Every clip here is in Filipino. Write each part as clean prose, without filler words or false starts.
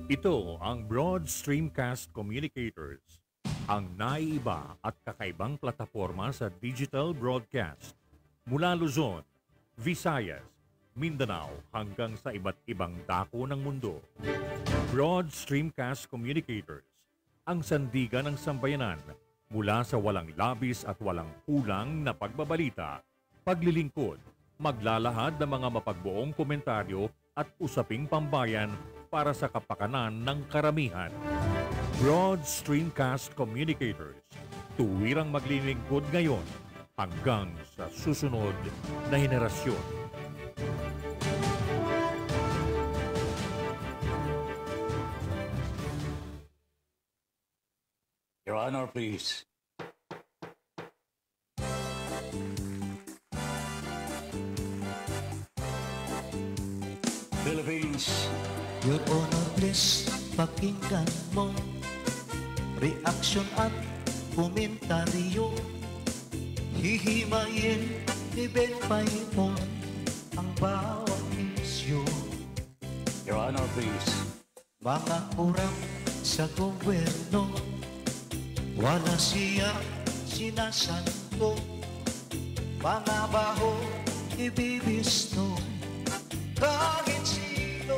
Ito ang Broad Streamcast Communicators, ang naiiba at kakaibang plataforma sa digital broadcast mula Luzon, Visayas, Mindanao hanggang sa iba't ibang dako ng mundo. Broad Streamcast Communicators, ang sandigan ng sambayanan mula sa walang labis at walang kulang na pagbabalita, paglilingkod, maglalahad ng mga mapagbuong komentaryo at usaping pambayan para sa kapakanan ng karamihan. Broad Streamcast Communicators, tuwirang maglilingkod ngayon hanggang sa susunod na henerasyon. Your Honor, please. Philippines. Your Honor, please, pakinggan mo reaksyon at komentaryo. Hihimayin ni Ben Paipon ang bawat isyu. Your Honor, please. Mga kurang sa gobyerno, wala siya sinasanto. Mga baho ibibisto, kahit sino.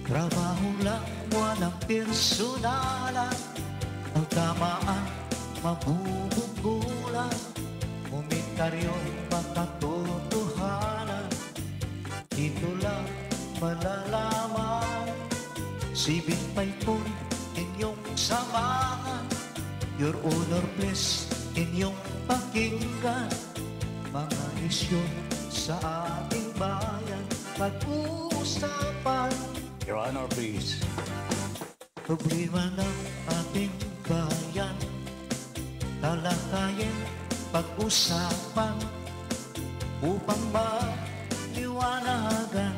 Trabaho lang, walang personalan. Ang tamaan, mabubunggulan. Komentaryo'y makatotohanan. Dito lang malalaman. Sibig pa'y po inyong samahan. Your Honor, please, inyong pakinggan. Mga isyu sa ating bayan, pag-uusapan. Your Honor, please. Problema ng ating bayan, talakayin, pag-usapan, upang maliwanagan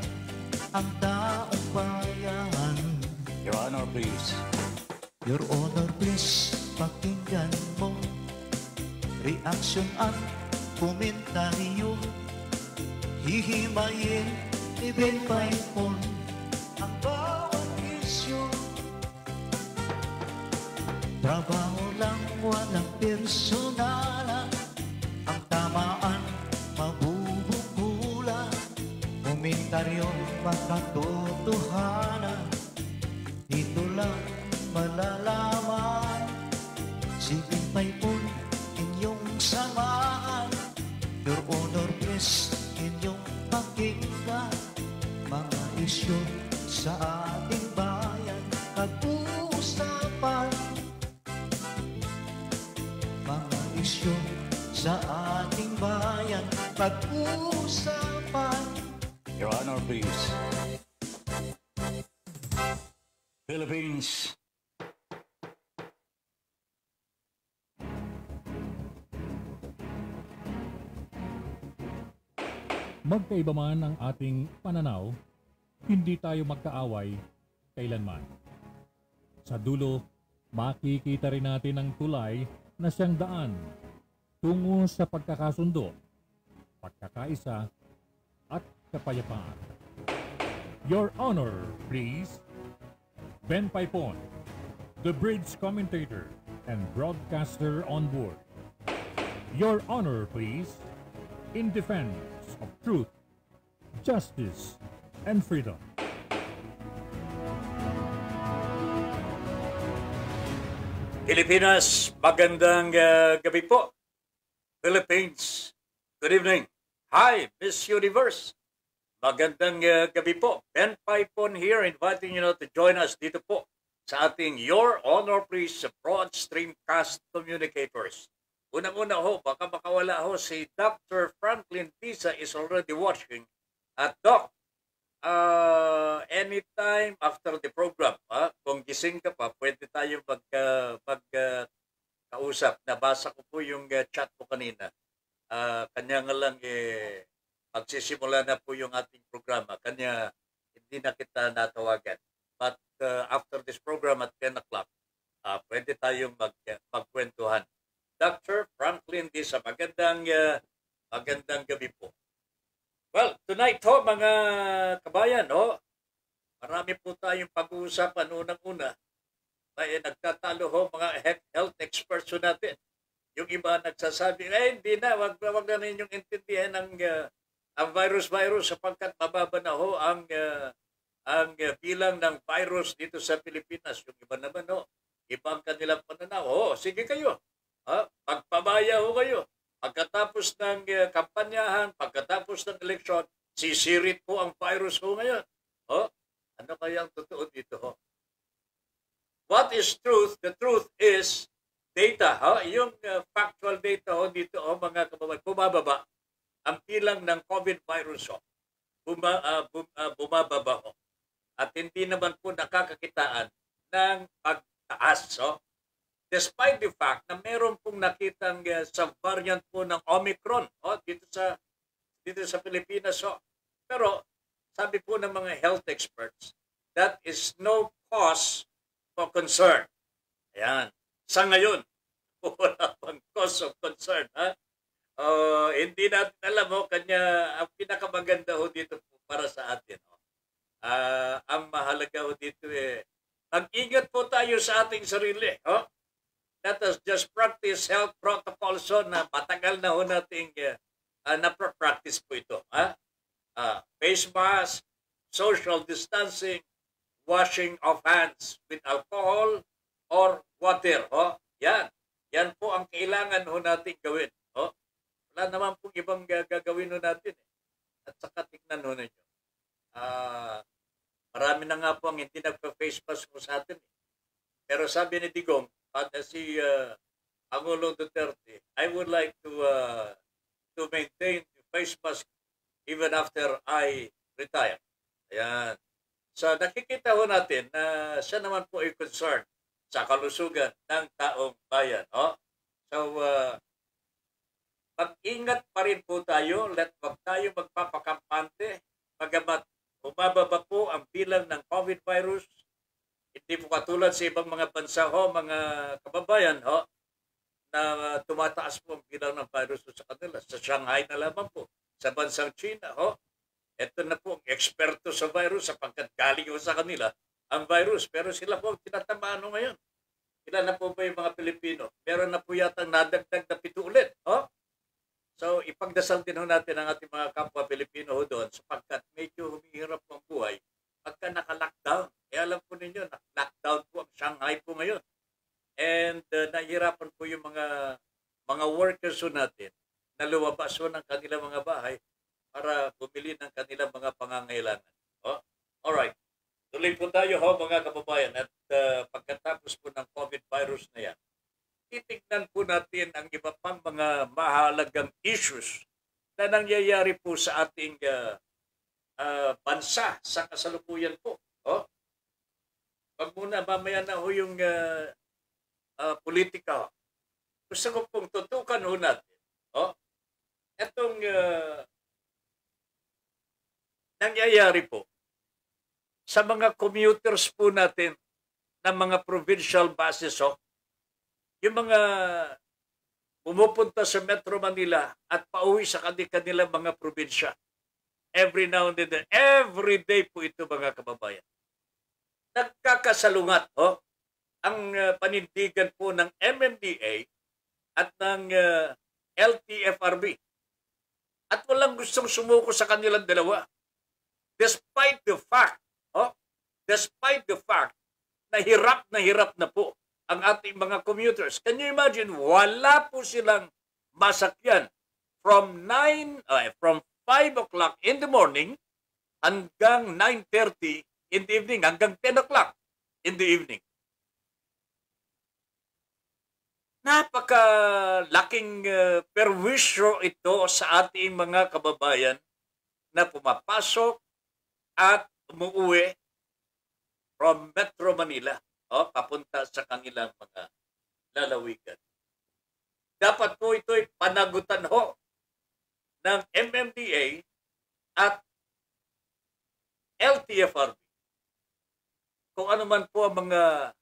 ang taong bayan. Your Honor, please. Your Honor, please, pakinggan mo reaksyon at komentaryo. Hihimayin ni Ben Paipon ang bawat isyu. Trabaho lang, walang personalan. Ang tamaan, mabubunggulan. Komentaryo'y makatotohanan. Dito lang malalaman. Sibig Paipon, inyong samahan. Your Honor, please, inyong pakinggan. Mga isyu sa ating bayan, pag-uusapan. Mga isyu sa ating bayan, pag-uusapan. Your Honor, please. Philippines. Magkaiba man ang ating pananaw, hindi tayo magkaaway kailanman. Sa dulo, makikita rin natin ang tulay na siyang daan tungo sa pagkakasundo, pagkakaisa, at kapayapaan. Your Honor, please. Ben Paipon, the bridge commentator and broadcaster on board. Your Honor, please. In defense of truth, justice, and freedom. Pilipinas, magandang gabi po. Philippines, good evening. Hi, Miss Universe. Magandang gabi po. Ben Paipon here, inviting you to join us dito po sa ating Your Honor Please Broad Streamcast Communicators. Unang-una ho, baka makawala ho si Dr. Franklin Tisa is already watching. At Doc, anytime after the program, kung gising ka pa, pwede tayong kausap. Nabasa ko po yung chat mo kanina. Kanya nga lang magsisimula na po yung ating programa. Kanya hindi na kita natawagan. But after this program at 10 o'clock, pwede tayong magkwentuhan. Dr. Franklin Tisa, magandang gabi po. Well, tonight ho, mga kabayan, ho, marami po tayong pag-uusapan unang-una. Ay nagtatalo ho mga health experts ho natin. Yung iba nagsasabi, hindi na, wag na ninyong intindihan ang virus sapagkat mababa na ho ang bilang ng virus dito sa Pilipinas. Yung iba naman ho, ibang kanilang pananaw. Sige kayo. Pagpabaya ho kayo. Pagkatapos ng kampanyahan, pagkatapos ng eleksyon, sisirit po ang virus ho ngayon. Ano kaya ang totoo dito ho? What is truth? The truth is data. Yung factual data ho dito mga kababayan, bumababa ang bilang ng COVID virus ho. Bumababa ho. At hindi naman po nakakakitaan ng pagtaas. Despite the fact na meron pong nakitang sa variant po ng Omicron dito sa Pilipinas. Pero sabi po ng mga health experts, that is no cause for concern. Ayan. Sa ngayon, wala pang cause of concern. Hindi natin alam kanya ang pinakamaganda dito po para sa atin. Ang mahalaga dito mag-ingat po tayo sa ating sarili. Let us just practice health protocols na matagal na nating na-practice po ito. Face mask, social distancing, washing of hands with alcohol or water. Yan po ang kailangan natin gawin. Wala naman po ibang gagawin natin. At saka tignan ninyo. Marami na nga po ang hindi nagpa-face mask sa atin. Pero sabi ni Digong, si Pangulong Duterte, I would like to maintain the face mask even after I retire. Ayan. So nakikita natin na siya naman po ay concerned sa kalusugan ng taong bayan. So mag-ingat pa rin po tayo, wag tayo magpapakampante, bagamat bumababa po ang bilang ng COVID virus. Hindi po katulad sa ibang mga bansa mga kababayan na tumataas po ang bilang ng virus sa kanila. Sa Shanghai na lamang po, sa bansang China ito na po ang eksperto sa virus sapagkat galing sa kanila ang virus. Pero sila po tinatamaan ngayon. Ilan na po ba yung mga Pilipino? Meron na po yata nadagdag na 7 ulit. So ipagdasal din natin ang ating mga kapwa Pilipino doon sapagkat medyo humihirap ang buhay pagka naka-lockdown. Alam po ninyo, lockdown po ang Shanghai po ngayon. And nahihirapan po yung mga workers natin na lumabas ng kanilang mga bahay para bumili ng kanilang mga pangangailangan. Alright. Tuloy po tayo mga kababayan at pagkatapos po ng COVID virus na yan, titignan po natin ang iba pang mga mahalagang issues na nangyayari po sa ating bansa sa kasalukuyan po. Pag muna, mamaya na yung politika. Gusto ko pong tutukan natin. Itong nangyayari po sa mga commuters po natin ng mga provincial buses. Yung mga pumupunta sa Metro Manila at pauwi sa kanilang mga probinsya. Every now and then, every day po ito mga kababayan. Nagkakasalungat ang panindigan po ng MMDA at ng LTFRB. At walang gustong sumuko sa kanilang dalawa. Despite the fact na hirap na po ang ating mga commuters. Can you imagine, wala po silang masakyan from 5 o'clock in the morning hanggang 9:30 in the evening, hanggang 10 o'clock in the evening. Napakalaking perwisyo ito sa ating mga kababayan na pumapasok at umuwi from Metro Manila papunta sa kanilang mga lalawigan. Dapat po ito'y panagutan ng MMDA at LTFRB. Kung ano man po ang mga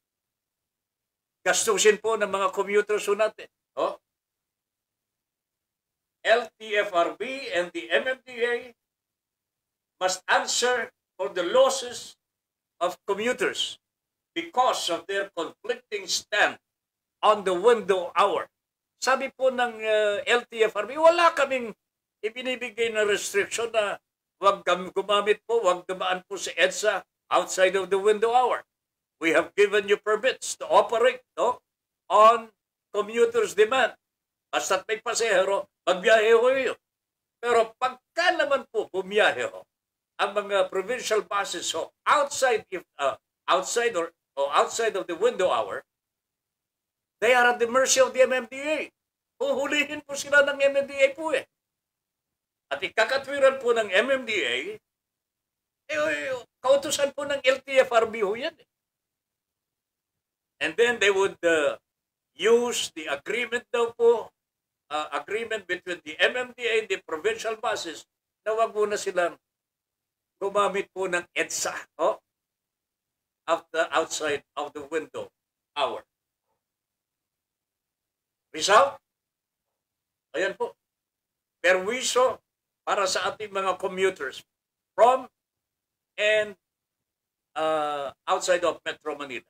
gastusin po ng mga commuters natin. LTFRB and the MMDA must answer for the losses of commuters because of their conflicting stand on the window hour. Sabi po ng LTFRB, wala kaming ibinibigay na restriction na wag kami gumamit po, wag dumaan po sa EDSA outside of the window hour. We have given you permits to operate on commuters' demand. Basta't may pasahero, magbiyahe ho yun. Pero pagka naman po bumiyahe ho, ang mga provincial buses ho, outside of the window hour, they are at the mercy of the MMDA. Huhulihin po sila ng MMDA po eh. At ikakatwiran po ng MMDA, kautusan po ng LTFRB ho yan eh. And then they would use the agreement daw po, agreement between the MMDA and the provincial buses na wag muna silang gumamit po ng EDSA outside of the window hour. Result? Ayan po. Perwiso para sa ating mga commuters from and outside of Metro Manila.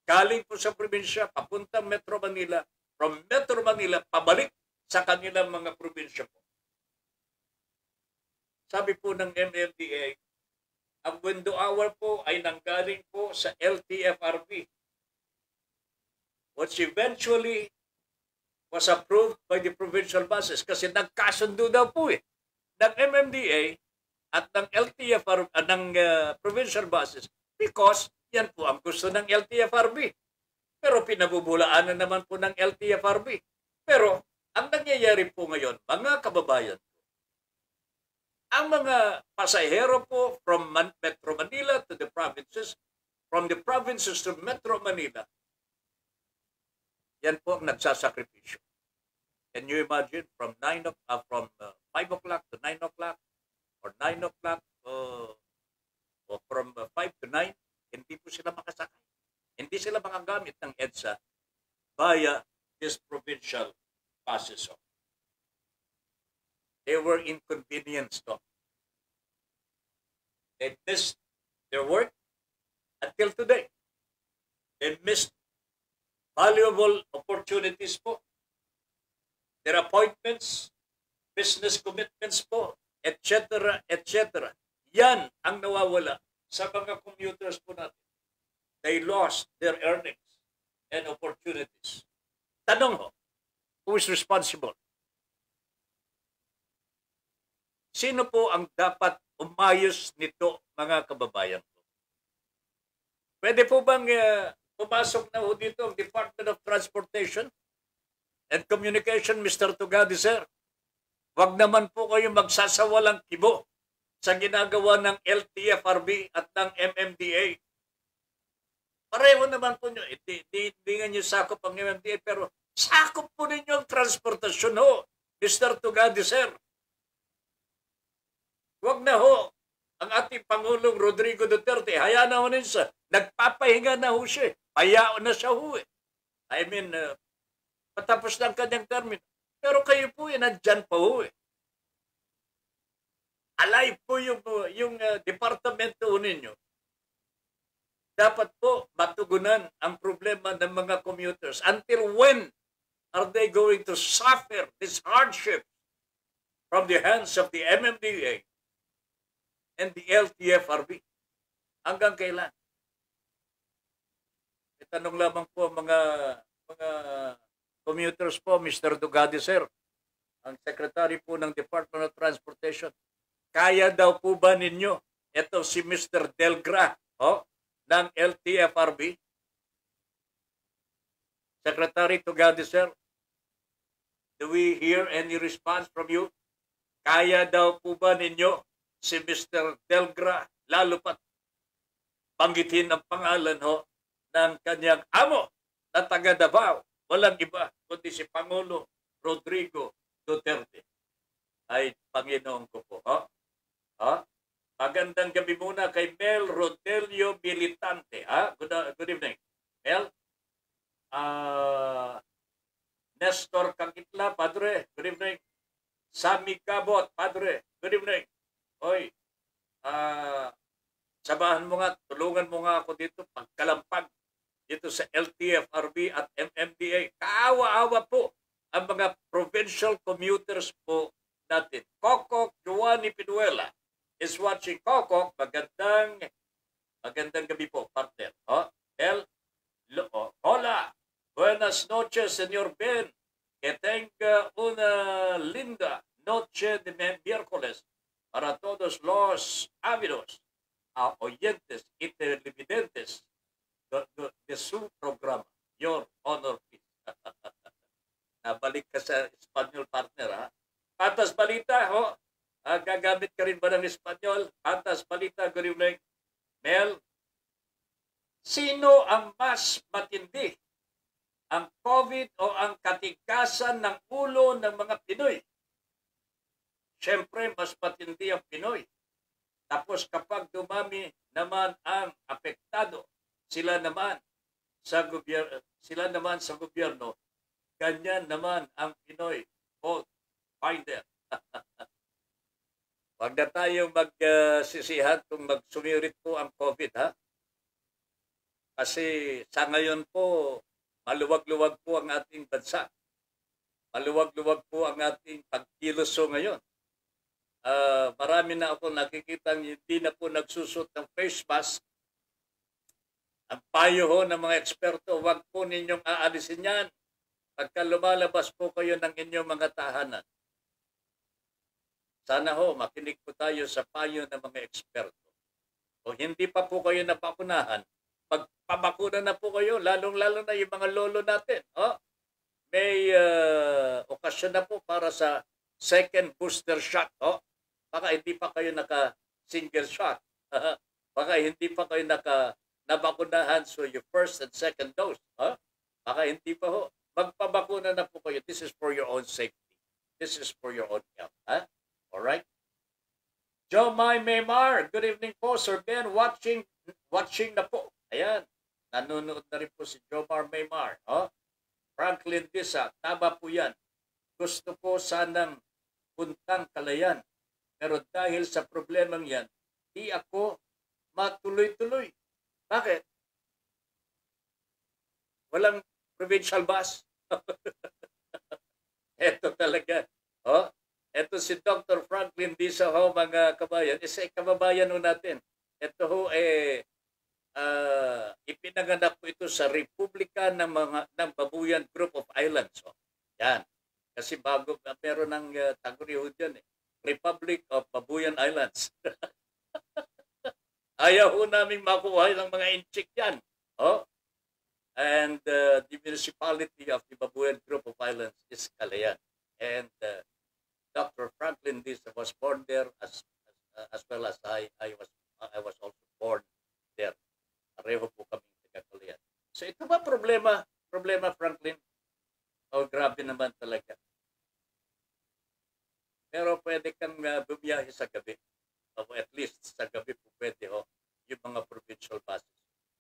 Galing po sa probinsya, papuntang Metro Manila, from Metro Manila, pabalik sa kanilang mga probinsya po. Sabi po ng MMDA, ang window hour po ay nanggaling po sa LTFRB, which eventually was approved by the provincial buses kasi nagkasundo daw po eh ng MMDA at ng LTFRB, ng provincial buses because yan po ang gusto ng LTFRB. Pero pinabubulaanan naman po ng LTFRB. Pero ang nangyayari po ngayon, mga kababayan, ang mga pasahero po from Metro Manila to the provinces, from the provinces to Metro Manila, yan po ang nagsasakripisyo. Can you imagine from 5 o'clock to 9 o'clock or 9 o'clock or from 5 to 9, hindi po sila makasakay. Hindi sila makagamit ng EDSA via this provincial buses. They were inconvenienced. They missed their work until today. They missed valuable opportunities po. Their appointments, business commitments po, etc., etc. Yan ang nawawala sa mga commuters po natin. They lost their earnings and opportunities. Tanong ho, who is responsible? Sino po ang dapat umayos nito, mga kababayan ko? Pwede po bang pumasok na ho dito ang Department of Transportation and Communication, Mr. Tugadi, sir? Wag naman po kayo magsasawalang kibo sa ginagawa ng LTFRB at ng MMDA. Pareho naman po nyo. Hindi nga nyo sakop ang MMDA, pero sakop po ninyo ang transportasyon ho, Mr. Tugadi, sir. Wag na ho. Ang ating Pangulong Rodrigo Duterte, hayaan na ho ninsa. Nagpapahinga na ho siya. Payaon na siya ho eh. I mean, patapos na ang kanyang termino. Pero kayo po nandyan pa ho eh. Alive po yung departamento ninyo. Dapat po matugunan ang problema ng mga commuters. Until when are they going to suffer this hardship from the hands of the MMDA and the LTFRB? Hanggang kailan? Itanong lamang po mga commuters po, Mr. Dugadi, sir, ang Secretary po ng Department of Transportation, kaya daw po ba ninyo ito si Mr. Delgra ng LTFRB? Secretary Tugadi, sir, do we hear any response from you? Kaya daw po ba ninyo si Mr. Delgra, lalo pat banggitin ang pangalan ng kanyang amo na taga Davao, walang iba kundi si Pangulo Rodrigo Duterte. Ay, Panginoon ko po. Magandang gabi muna kay Mel Rodelio Militante. Good evening. Mel. Nestor Kangitla, Padre. Good evening. Sammy Cabot, Padre. Good evening. Hoy, Samahan mo nga, tulungan mo nga ako dito pagkalampag dito sa LTFRB at MMDA. Kaawa-awa po ang mga provincial commuters po natin. Kokok Giovanni Pinuela is watching. Kokok, magandang gabi po, partner. Hola, buenas noches, señor Ben. Que tenga una linda noche de miércoles para todos los ávidos oyentes y televidentes de su programa. Your Honor, please. Nabalik ka sa Espanyol, partner, ha? Patas balita, ho? Gagamit ka rin ba ng Espanyol? Patas balita, good evening. Mel, sino ang mas matindi? Ang COVID o ang katigasan ng ulo ng mga Pinoy? Siyempre, mas matindi ang Pinoy. Tapos kapag dumami naman ang apektado, sila naman sa gobyerno, ganyan naman ang Pinoy. Finder. Huwag na tayo magsisihan kung magsumirit po ang COVID, ha? Kasi sa ngayon po, maluwag-luwag po ang ating bansa. Maluwag-luwag po ang ating pagkiloso ngayon. Marami na ako nakikita hindi na po nagsusot ng face mask. Ang payo ho ng mga eksperto, huwag po ninyong aalisin yan pagka lumalabas po kayo ng inyong mga tahanan. Sana ho, makinig po tayo sa payo ng mga eksperto. O hindi pa po kayo napakunahan, magpabakuna na po kayo, lalong-lalo na yung mga lolo natin. May okasyon na po para sa second booster shot. Baka hindi pa kayo naka-single shot. Baka hindi pa kayo nabakunahan so your first and second dose. Baka hindi pa ho. Magpabakuna na po kayo. This is for your own safety. This is for your own health. Alright? Jomai Maymar, good evening po, Sir Ben. Watching na po. Ayan. Nanonood na rin po si Jomar Maymar. Franklin Disa, tama po yan. Gusto ko sanang puntang Kalayan. Pero dahil sa problemang yan, di ako matuloy-tuloy. Bakit? Walang provincial bus. Eto talaga. Ito si Dr. Franklin Disa ho, mga kabayan. Isa kababayan ho natin. Ito ho ipinanganak po ito sa Republika ng Babuyan Group of Islands. Yan. Kasi bago meron ng taguri ho dyan. Republic of Babuyan Islands. Ayaw ho namin makuha ng mga inchik yan. And the municipality of the Babuyan Group of Islands is Calayan. And Dr. Franklin Disa was born there as well as I was also born there. Pareho po kami sa Calayan. So ito ba problema Franklin? Grabe naman talaga. Pero pwede kang bumiyahe sa gabi. O at least sa gabi po pwede yung mga provincial buses.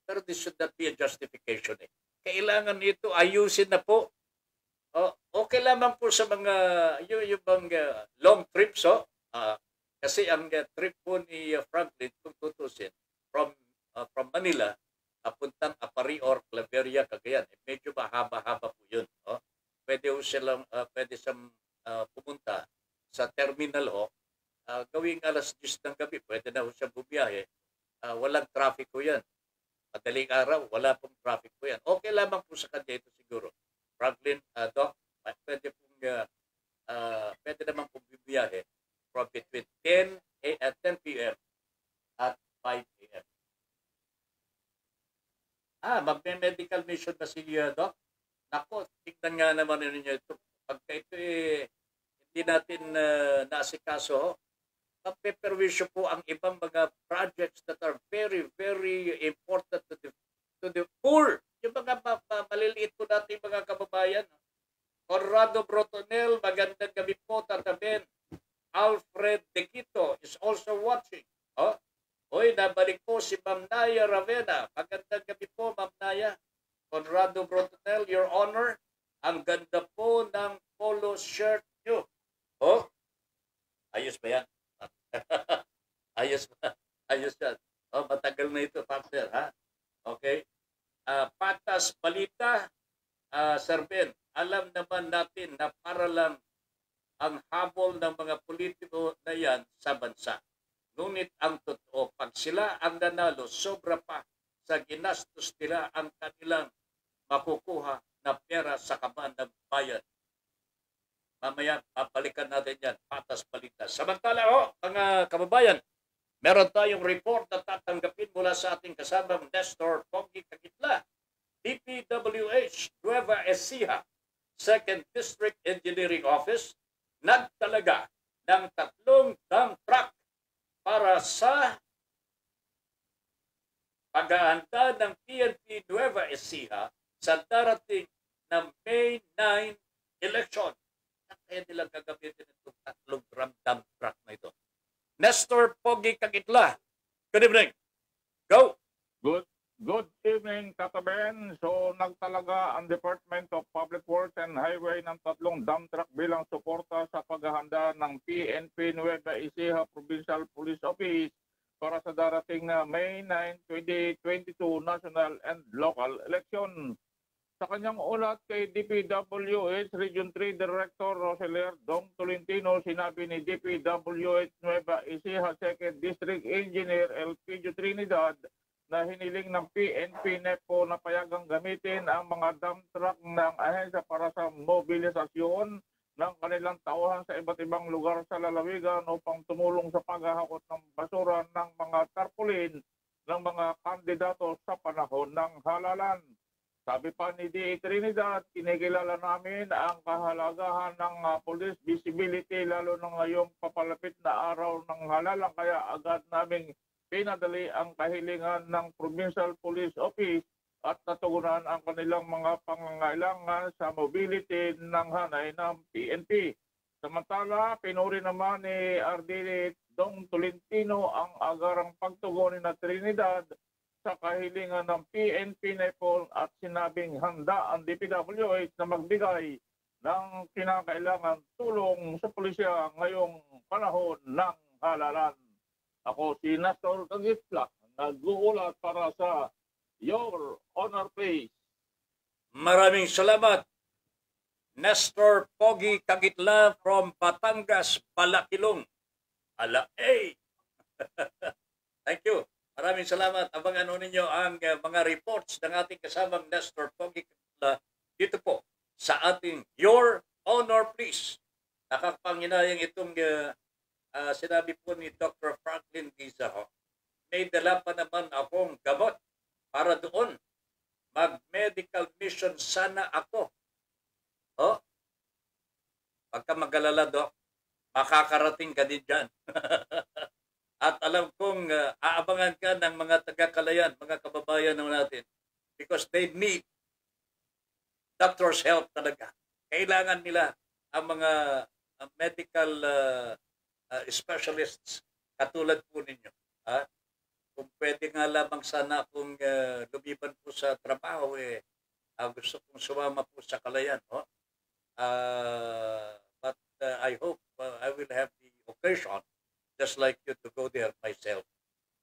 Pero this should not be a justification. Kailangan ito ayusin na po. Okay lamang po sa mga yung long trips. Kasi ang trip po ni Franklin, kung tutusin, from Manila, papuntang Apari or Claveria, Cagayan. Medyo mahaba-haba po yun. Pwede siyang pumunta sa terminal gawing alas 10 ng gabi, pwede na siya bumiyahe. Walang traffic po yan. Madaling araw, wala pong traffic po yan. Okay lamang po sa kanya ito siguro. Franklin, Doc, pwede naman pong bumiyahe from between 10 p.m. at 5 p.m. Magme-medical mission na si Doc? Nako, tignan nga naman ninyo ito. Pagka ito hindi natin naasikaso, magpe-perwisyo po ang ibang mga projects that are very, very important to the poor. Yung mga maliliit po natin mga kababayan. Conrado Brotonel, magandang gabi po, Tata Ben. Alfred De Quito is also watching. Nabalik po si Ma'am Naya Ravena. Magandang gabi po, Ma'am Naya. Conrado Brotonel, Your Honor, ang ganda po ng polo shirt nyo. Ayos ba yan? Ayos ba? Ayos yan. Oh, matagal na ito, partner, ha? Okay. Patas balita, Sir Ben, alam naman natin na para lang ang habol ng mga politiko na yan sa bansa. Ngunit ang totoo, pag sila ang nanalo, sobra pa sa ginastos nila ang kanilang makukuha na pera sa kaban ng bayan. Mamaya, papalikan natin yan, patas balita. Samantala, mga kababayan, meron tayong report na tatanggapin mula sa ating kasamang Nestor Pogi Cagitla, DPWH Nueva Ecija, 2nd District Engineering Office, nagtalaga ng 3 dump truck para sa paghahanda ng PNP Nueva Ecija sa darating na May 9 election. Kaya nilang gagamitin itong 3 dump truck na ito. Nestor Pogi Cagitla, good evening. Go! Good evening, Tata Ben. So, nagtalaga ang Department of Public Works and Highway ng 3 dump truck bilang suporta sa paghahanda ng PNP Nueva Ecija Provincial Police Office para sa darating na May 9, 2022 national and local election. Sa kanyang ulat kay DPWH Region 3 Director Roseler Dong Tolentino, sinabi ni DPWH Nueva Ecija 2nd District Engineer Elpidio Trinidad na hiniling ng PNP NEPO na payagang gamitin ang mga dump truck ng ahensya para sa mobilisasyon ng kanilang tauhan sa iba't ibang lugar sa lalawigan upang tumulong sa paghahakot ng basura ng mga tarpaulin ng mga kandidato sa panahon ng halalan. Sabi pa ni D.A. Trinidad, kinikilala namin ang kahalagahan ng police visibility lalo na ngayong papalapit na araw ng halalan, kaya agad naming pinadali ang kahilingan ng Provincial Police Office at natugunan ang kanilang mga pangangailangan sa mobility ng hanay ng PNP. Samantala, pinuri naman ni RD Dong Tolentino ang agarang pagtugon ni Trinidad sa kahilingan ng PNP NEPO at sinabing handa ang DPWH na magbigay ng kinakailangan tulong sa pulisya ngayong panahon ng halalan. Ako si Nestor Cagitla, nag-uulat para sa Your Honor Place. Maraming salamat, Nestor Pogi Cagitla from Batangas, Palakilong. Thank you. Maraming salamat. Abangan ninyo ang mga reports ng ating kasamang Nestor Pogi Cagitla dito po sa ating Your Honor Please. Nakakapanginayang itong sinabi po ni Dr. Franklin Gizaho. May dala pa naman akong gamot para doon. Mag-medical mission sana ako. Pagka mag-alala, Doc, makakarating ka din dyan. At alam kong aabangan ka ng mga taga-Kalayan, mga kababayan natin, because they need doctor's help talaga. Kailangan nila ang mga medical specialists katulad po ninyo. Kung pwede nga lamang sana kung lumiban po sa trabaho, gusto kong sumama po sa Kalayan. But I hope I will have the occasion just like you to go there myself.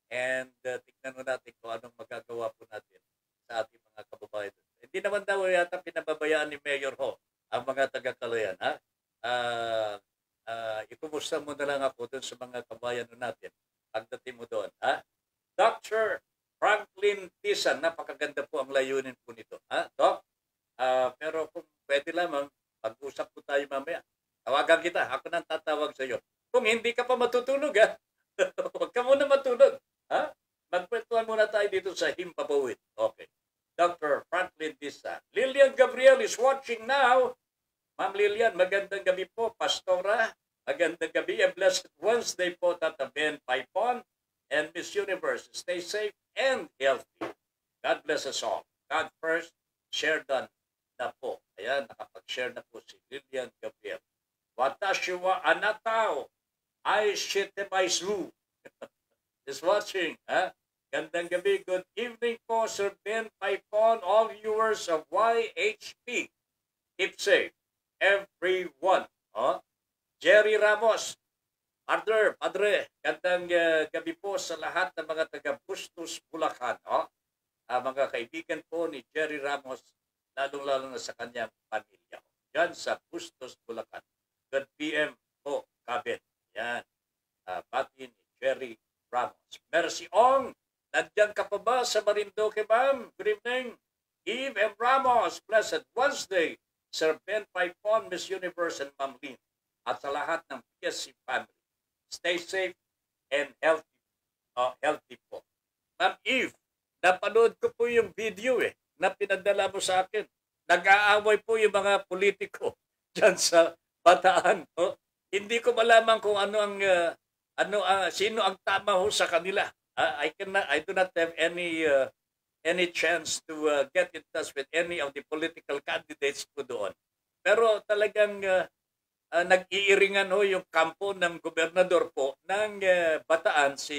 And tignan mo natin kung anong magagawa po natin sa ating mga kababayan. Hindi naman daw yata pinababayaan ni Mayor Ho ang mga taga-Kalayan. Ikumusta mo na lang ako doon sa mga kabayan natin pagdating mo doon. Dr. Franklin Tisan, napakaganda po ang layunin po nito. Doc? Pero kung pwede lamang, pag-usap po tayo mamaya. Tawagan kita. Ako nang tatawag sa iyo. Kung hindi ka pa matutulog, huwag ka muna matulog. Magkwentuhan muna tayo dito sa Himpapawid. Okay. Dr. Franklin Tisan. Lilian Gabriel is watching now. Ma'am Lilian, magandang gabi po. Pastora, magandang gabi. A blessed Wednesday po, Tata Ben Paipon and Miss Universe. Stay safe and healthy. God bless us all. God first, share done na po. Ayan, nakapag-share na po si Lilian Gabriel. Watashi wa anatao ay shitemaisu is watching. Gandang gabi. Good evening po, Sir Ben Paipon, all viewers of YHP. Keep safe, everyone. Jerry Ramos, Padre, gandang gabi po sa lahat ng mga taga Bustos, Bulacan. Mga kaibigan po ni Jerry Ramos, lalong-lalo na sa kanyang pamilya. Diyan sa Bustos, Bulacan. Good PM po, Kabit. Yan. Pati ni Jerry Ramos. Merci Ong. Nandiyan ka pa ba sa Marinduque, ma'am? Good evening. Eve M. Ramos. Blessed Wednesday. Sir Ben Paipon, Miss Universe, and Ma'am Lynn. At sa lahat ng PSC family. Stay safe and healthy. Healthy po. Ma'am Eve, napanood ko po yung video na pinadala mo sa akin. Nag-aaway po yung mga politiko dyan sa Bataan. Hindi ko malaman kung sino ang tama ho sa kanila. I do not have any chance to get in touch with any of the political candidates po doon. Pero talagang nag-iiringan ho yung kampo ng gobernador po ng Bataan, si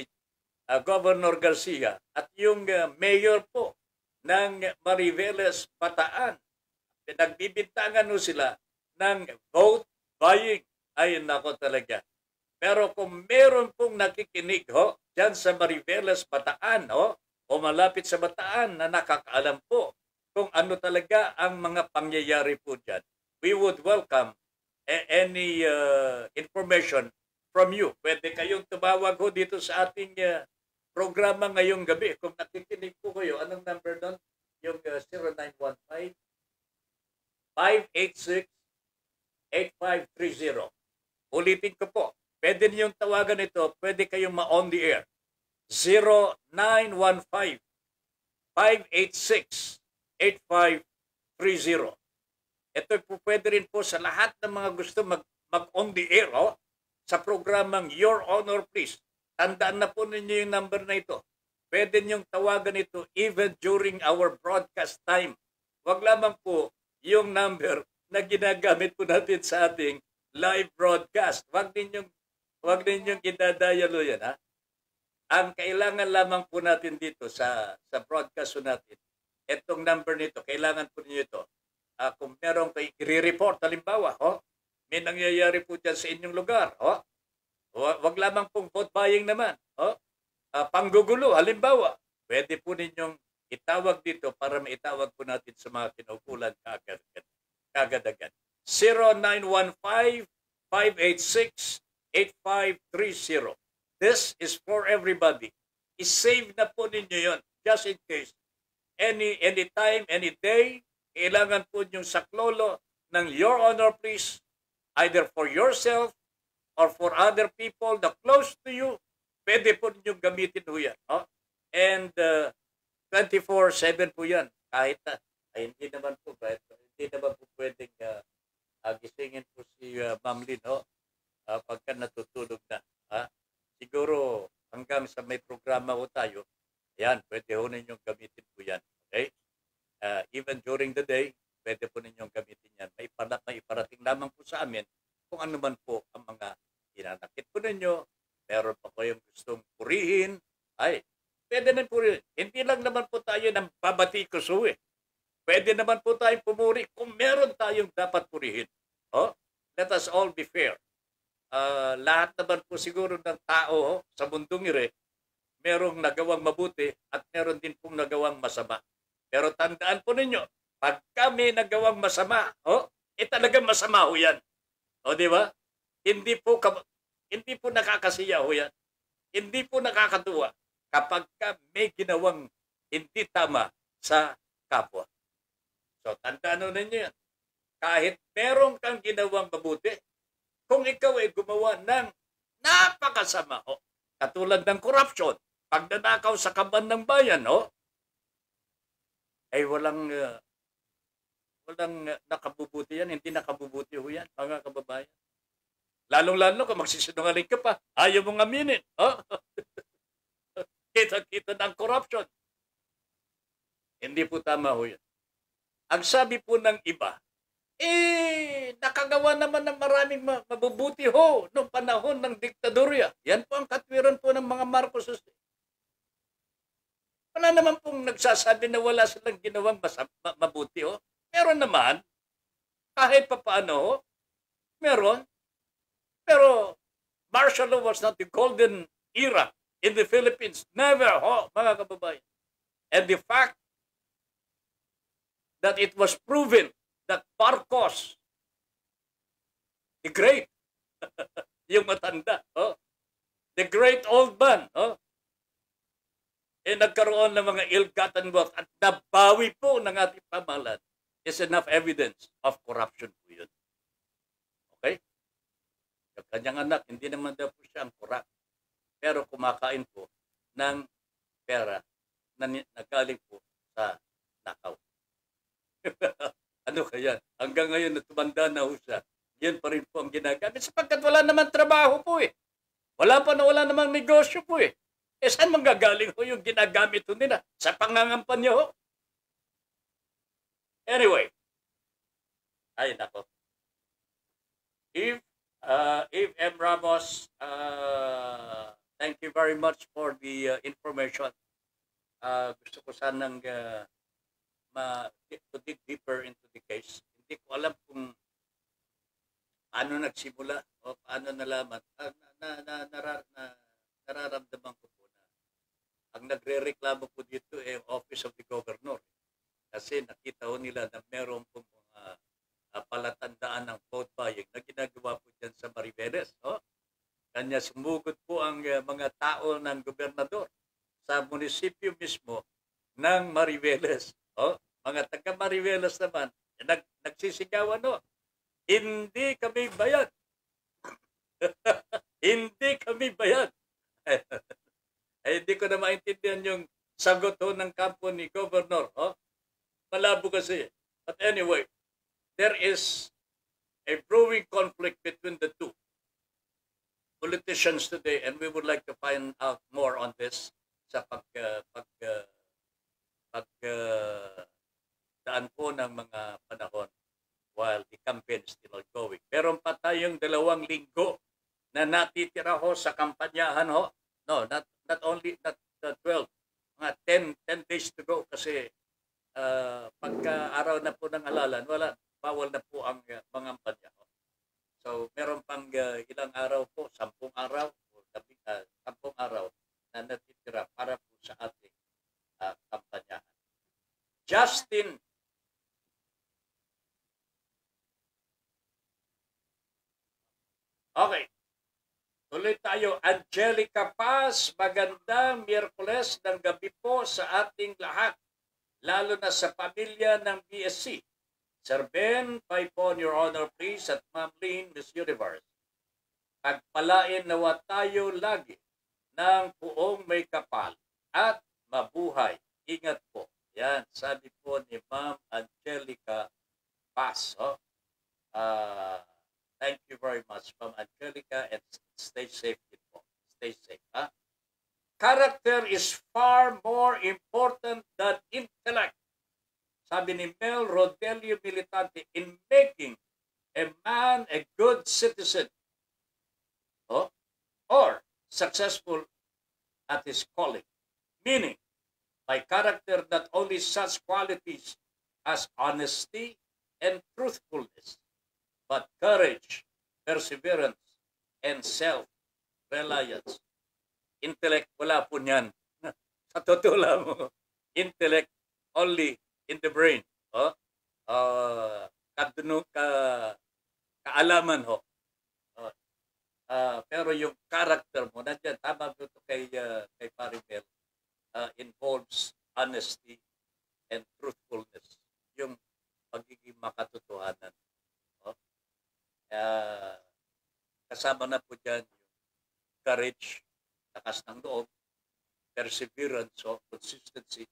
Governor Garcia, at yung mayor po ng Mariveles, Bataan. Nagbibintangan ho sila ng vote buying. Ay, nako talaga. Pero kung meron pong nakikinig dyan sa Mariveles, Bataan, o malapit sa Bataan na nakakaalam po kung ano talaga ang mga pangyayari po dyan, we would welcome any information from you. Pwede kayong tumawag dito sa ating programa ngayong gabi. Kung nakikinig po kayo, anong number doon? Yung 0915-586-8530. Ulitin ko po. Pwede niyong tawagan ito. Pwede kayong ma-on the air. 0915-586-8530. Ito po pwede rin po sa lahat ng mga gusto mag-on the air sa programang Your Honor Please. Tandaan na po ninyo yung number na ito. Pwede niyong tawagan ito even during our broadcast time. Huwag lamang po yung number na ginagamit po natin sa ating live broadcast. Huwag ninyong idadayalo yan. Ang kailangan lamang po natin dito sa broadcast natin, itong number nito, kailangan po ninyo ito. Kung meron kayo i-report, halimbawa, may nangyayari po dyan sa inyong lugar, wag lamang pong vote buying naman, panggugulo, halimbawa, pwede po ninyong itawag dito para maitawag po natin sa mga kinaukulan kagad-agad. 0915-586-8530. This is for everybody. I-save na po ninyo yon just in case. Any time, any day, kailangan po yung saklolo ng Your Honor Please, either for yourself or for other people na close to you, pwede po ninyong gamitin po yan. And 24/7 po yan. Kahit hindi naman po pwedeng gisingin po si Ma'am Lynn pagka natutulog na. Siguro hanggang sa may programa po tayo, ayan, pwede po ninyong gamitin po yan. Okay? Even during the day, pwede po ninyong gamitin yan. May iparating lamang po sa amin kung ano man po ang mga inanakit po ninyo. Meron pa po yung gustong purihin. Ay, pwede na purihin. Hindi lang naman po tayo ng babatikos Pwede naman po tayong pumuri kung meron tayong dapat purihin. Let us all be fair. Lahat naman po siguro ng tao sa mundong ire, merong nagawang mabuti at meron din pong nagawang masama. Pero tandaan po ninyo, pag kami nagawang masama, talagang masama ho yan. Di ba? Hindi po nakakasiya ho yan. Hindi po nakakatuwa kapag may ginawang hindi tama sa kapwa. So, tandaan ho ninyo yan. Kahit meron kang ginawang mabuti, kung ikaw ay gumawa ng napakasama, katulad ng corruption, pagnanakaw sa kaban ng bayan, ay walang nakabubuti yan, hindi nakabubuti ho yan, mga kababayan. Lalong-lalo kung magsisinungaling ka pa, ayaw mong aminin. Kita-kita ng corruption. Hindi po tama ho yan. Ang sabi po ng iba, nakagawa naman ng maraming mabubuti noong panahon ng diktadorya. Yan po ang katwiran po ng mga Marcos. Wala naman pong nagsasabi na wala silang ginawang mabuti. Meron naman, kahit pa paano, meron. Pero Martial law was not the golden era in the Philippines. Never, mga kababayan. And the fact that it was proven that Marcos, the great, yung matanda, the great old man, nagkaroon ng mga ill-gotten wealth at nabawi po ng ating pamahalaan is enough evidence of corruption po yun. Okay? Yung kanyang anak, hindi naman daw po siya ang corrupt. Pero kumakain po ng pera na nagaling po sa nakaw. Ano kaya? Hanggang ngayon na tumanda na ho siya, yun pa rin po ang ginagamit sapagkat wala naman trabaho po eh. Wala namang negosyo po eh. Saan manggagaling ho yung ginagamit ho nila? Sa pangangampanya ho? Anyway, ay nako. If M. Ramos, thank you very much for the information. Gusto ko sanang to dig deeper into the case. Hindi ko alam kung paano nagsimula o paano nalaman. Nararamdaman ko po na ang nagre-reklamo po dito ay Office of the Governor. Kasi nakita ho nila na meron po mga palatandaan ng vote buying na ginagawa po dyan sa Mariveles. Kanya sumugod po ang mga tao ng gobernador sa munisipyo mismo ng Mariveles. Mga taga Mariveles naman, nagsisigawan hindi kami bayad. Hindi kami bayad. Hindi ko na maintindihan yung sagot ng kampo ni Governor. Malabo kasi. But anyway, there is a brewing conflict between the two politicians today, and we would like to find out more on this sa daan po ng mga panahon while the campaign is still ongoing. Meron pa tayong 2 linggo na natitira ho sa kampanyahan ho. No, not 12, mga 10 days to go kasi pagka araw na po ng halalan, bawal na po ang mga kampanya. So, meron pang ilang araw po, 10 araw o 10 araw na natitira para po sa ating kampanyahan. Justin Okay. Tuloy tayo. Angelica Paz, magandang Miyerkules ng gabi po sa ating lahat, lalo na sa pamilya ng BSC. Sir Ben, Paipon, Your Honor, please, at Ma'am Lynn, Miss Universe. Pagpalain nawa tayo lagi ng buong may kapal at mabuhay. Ingat po. Yan, sabi po ni Ma'am Angelica Paz. Thank you very much, Ma'am Angelica, and stay safe po. Stay safe. Character is far more important than intellect. Sabi ni Mel Rodelio Militante, in making a man a good citizen or successful at his calling. Meaning, by character not only such qualities as honesty and truthfulness, but courage, perseverance, and self-reliance. Intellect, wala po niyan. Sa totoo lang mo, intellect only in the brain. Kaalaman ho. Pero yung character mo, nandiyan, tama po ito kay Paribel, involves honesty and truthfulness. Yung pagiging makatotohanan. Kasama na po dyan yung courage, lakas ng loob, perseverance, consistency.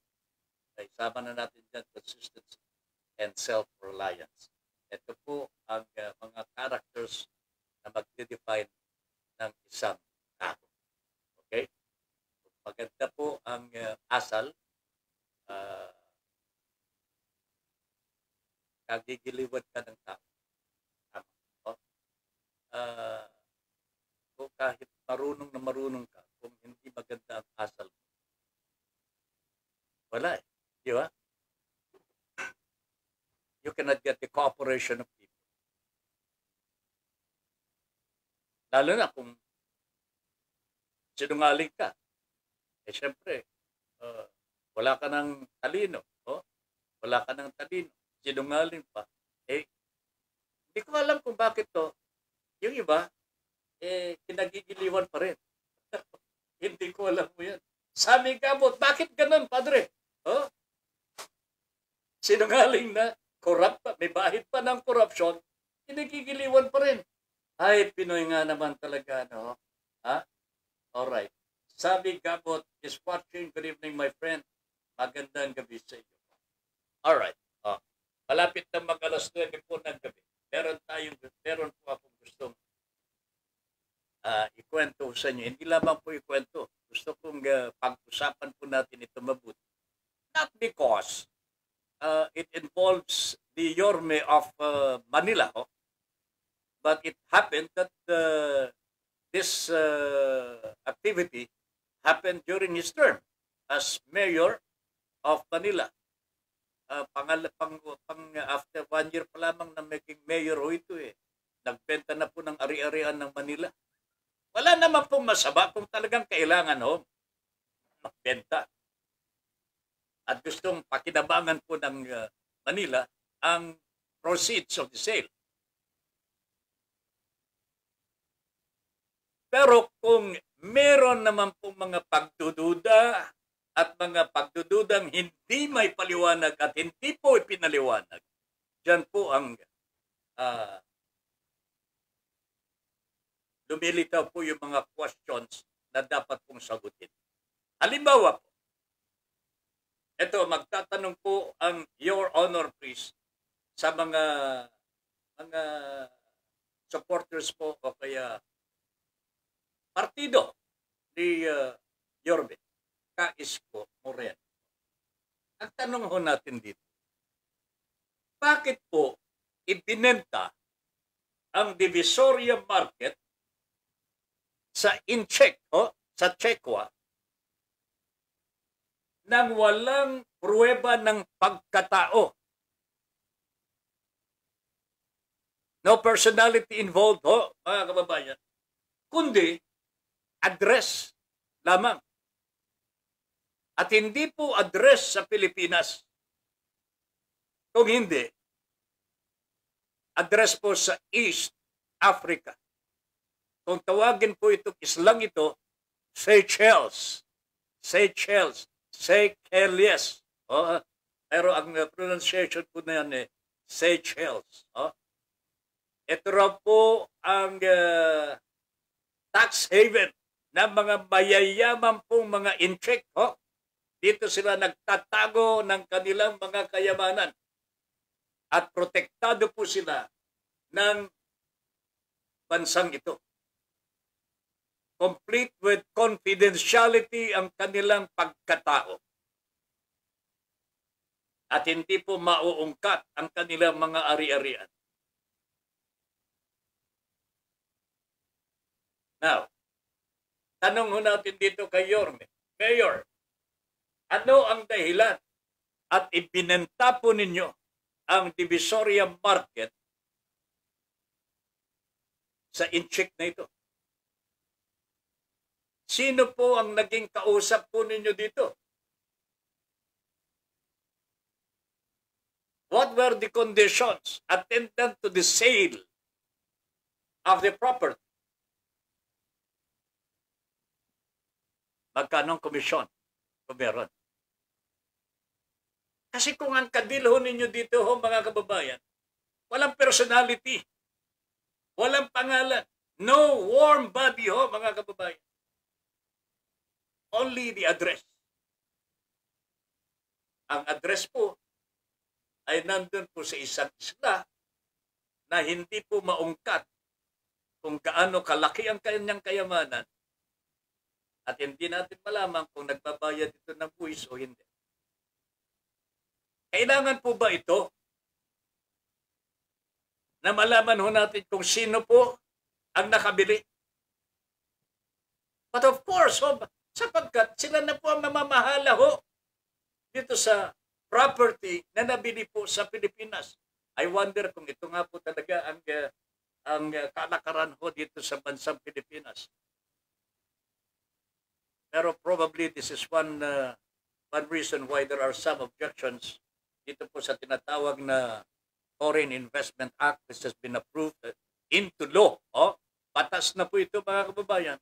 Kasama na natin dyan consistency and self-reliance. Ito po ang mga characters na magde-define ng isang tao. Okay? Maganda po ang asal. Kagigiliwan ka ng tao. Kung kahit marunong ka, kung hindi maganda ang asal mo, wala di ba? You cannot get the cooperation of people. Lalo na kung sinungaling ka. Eh, syempre, uh, wala ka ng talino. Oh? Wala ka ng talino. Sinungaling pa. Eh, hindi ko alam kung bakit to. Yung iba, kinagigiliwan pa rin. Hindi ko alam mo yan. Sabi ka mo, bakit ganun, Padre? Oh? Sinungaling na, corrupt pa, may bahid pa ng corruption, kinagigiliwan pa rin. Ay, Pinoy nga naman talaga, no? Ha? Alright. Sabi Gabot is watching. Good evening, my friend. Magandang gabi sa iyo. Alright. Oh. Malapit na mag-alas 9 po ng gabi. Meron po akong gustong ikwento sa inyo. Hindi lamang po ikwento. Gusto kong pag-usapan po natin ito mabuti. Not because it involves the Yorme of Manila, but it happened that this activity happened during his term as mayor of Manila. After 1 year pa lamang na maging mayor ho ito nagbenta na po ng ari-arian ng Manila. Wala naman pong masama kung talagang kailangan magbenta. At gustong pakinabangan po ng Manila ang proceeds of the sale. Pero kung meron naman pong mga pagdududa at mga pagdududang hindi may paliwanag at hindi po ipinaliwanag, dyan po ang lumilitaw po yung mga questions na dapat pong sagutin. Halimbawa po, ito, magtatanong po ang Your Honor, please, sa mga supporters po o kaya partido ni Yorme, Kaisko Moreno. Ang tanong ho natin dito, bakit po ibinenta ang Divisoria Market sa Incheck, sa Chekwa, nang walang pruweba ng pagkatao? No personality involved, mga kababayan, kundi address lamang. At hindi po address sa Pilipinas. Kung hindi, address po sa East Africa. Kung tawagin po itong islang ito, Seychelles. Seychelles. Seychelles. Pero ang pronunciation po na yan Seychelles. Ito raw po ang tax haven ng mga mayayaman pong mga Incheck. Dito sila nagtatago ng kanilang mga kayamanan. At protektado po sila ng bansang ito. Complete with confidentiality ang kanilang pagkatao. At hindi po mauungkat ang kanilang mga ari-arian. Now, tanong ho natin dito kay Yorme, Mayor, ano ang dahilan at ibinenta po ninyo ang Divisoria Market sa Incheck na ito? Sino po ang naging kausap po ninyo dito? What were the conditions attendant to the sale of the property? Magkano ang komisyon kung meron? Kasi kung ang kadilho ninyo dito, mga kababayan, walang personality, walang pangalan, no warm body, mga kababayan. Only the address. Ang address po ay nandun po sa isang isla na hindi po maungkat kung gaano kalaki ang kanyang kayamanan at hindi natin malaman kung nagbabayad ito ng buwis o hindi. Kailangan po ba ito na malaman ho natin kung sino po ang nakabili? But of course, sapagkat sila na po ang mamamahala dito sa property na nabili po sa Pilipinas. I wonder kung ito nga po talaga ang kalakaran dito sa bansang Pilipinas. Pero probably this is one reason why there are some objections dito po sa tinatawag na Foreign Investment Act, which has been approved into law. Batas na po ito, mga kababayan.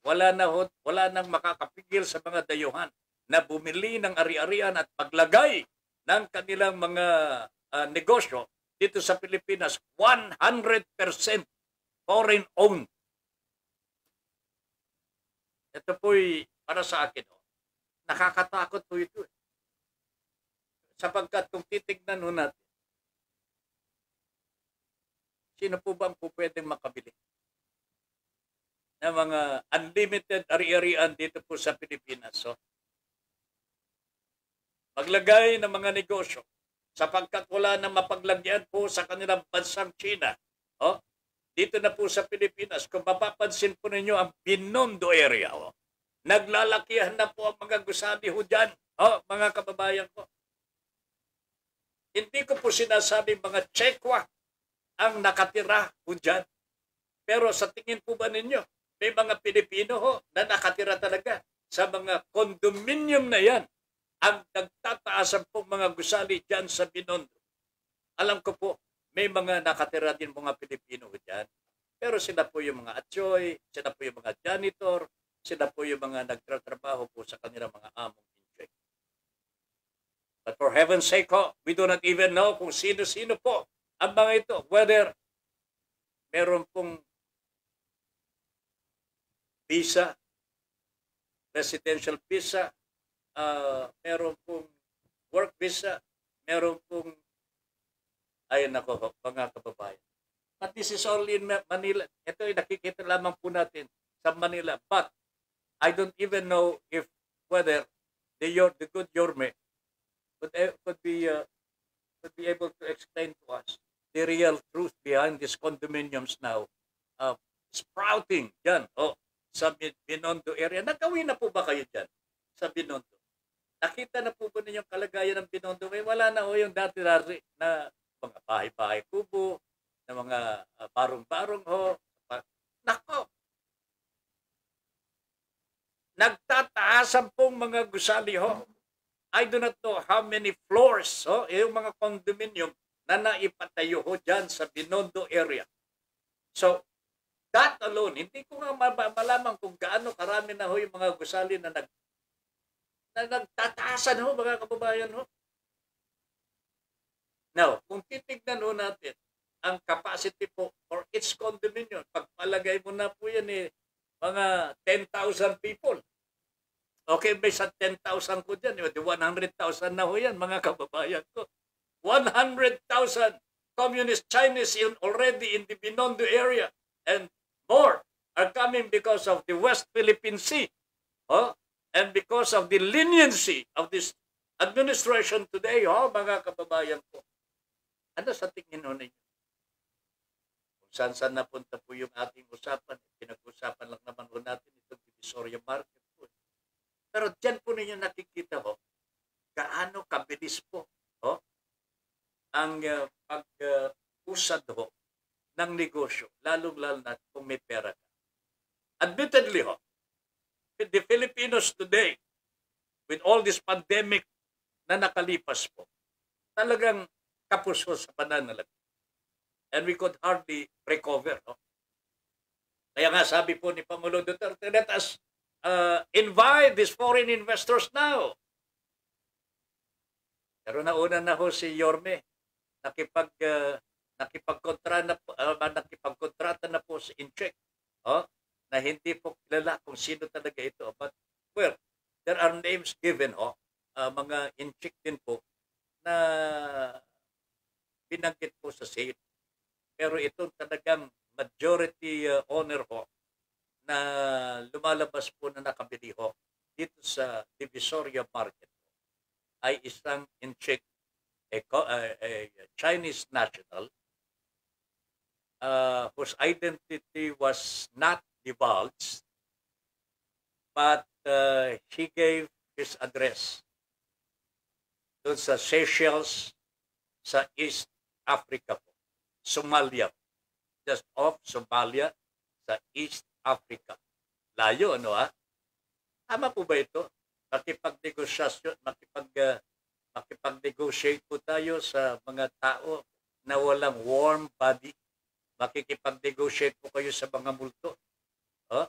Wala nang makakapigil sa mga dayuhan na bumili ng ari-arian at paglagay ng kanilang mga negosyo dito sa Pilipinas. 100% foreign owned. Ito po'y para sa akin, nakakatakot po ito. Sapagkat kung titignan ho natin, sino po ba ang pwedeng makabili ng mga unlimited ari-arian dito po sa Pilipinas? So, maglagay ng mga negosyo sapagkat wala nang mapaglagyan po sa kanilang bansang China. Dito na po sa Pilipinas, kung mapapansin po ninyo ang Binondo area, naglalakihan na po ang mga gusali ho dyan, mga kababayan ko. Hindi ko po sinasabi mga Chekwa ang nakatira po dyan. Pero sa tingin po ba ninyo, may mga Pilipino na nakatira talaga sa mga condominium na yan ang nagtataasan po mga gusali dyan sa Binondo. Alam ko po, may mga nakatira din mga Pilipino dyan. Pero sila po yung mga atsoy, sila po yung mga janitor, sila po yung mga nagtatrabaho po sa kanilang mga among incheck. But for heaven's sake, we do not even know kung sino-sino po ang mga ito. Whether meron pong visa, residential visa, meron pong work visa, meron pong, ayun ako, mga kababayan. But this is only in Manila. Ito ay nakikita lamang po natin sa Manila. But I don't even know if whether the good Yorme could be able to explain to us the real truth behind these condominiums now sprouting dyan sa Binondo area. Nagawin na po ba kayo dyan sa Binondo? Nakita na po ba ninyong kalagayan ng Binondo? May wala na yung dati-dati na mga bahay-bahay kubo, na mga barong-barong Nako! Nagtataasan pong mga gusali I do not know how many floors yung mga condominium na naipatayo dyan sa Binondo area. So, that alone, hindi ko nga malaman kung gaano karami na yung mga gusali na nagtataasan mga kababayan Now, kung titignan natin ang capacity po for each condominium, pagpalagay mo na po yan mga 10,000 people. Okay, may sa 10,000 ko dyan, 100,000 na yan, mga kababayan ko. 100,000 communist Chinese already in the Binondo area, and more are coming because of the West Philippine Sea, and because of the leniency of this administration today, mga kababayan ko. Ano sa tingin ninyo? Kung saan napunta po yung ating usapan, pinag-usapan lang naman natin itong Divisoria Market po. Pero dyan po ninyo nakikita gaano kabilis po ang pag-usad ng negosyo, lalong-lalo na kung may pera ka. Admittedly the Filipinos today, with all this pandemic na nakalipas po, talagang kapos sa pananalapi. And we could hardly recover. Kaya nga sabi po ni Pangulo Duterte, let us invite these foreign investors now. Pero nauna na si Yorme, nakipagkontrata na po sa Incheck, na hindi po kilala kung sino talaga ito. But, well, there are names given, mga Incheck din po, na binanggit po sa sale. Pero itong talagang majority owner na lumalabas po na nakabili dito sa Divisoria Market ay isang Incheck, a Chinese national whose identity was not divulged, but he gave his address doon sa Seychelles, sa East Africa po. Somalia. Just off Somalia, sa East Africa. Layo, Tama po ba ito? Makipag-negosyasyon, makipag-negotiate po tayo sa mga tao na walang warm body. Makikipag-negotiate po kayo sa mga multo. Oh?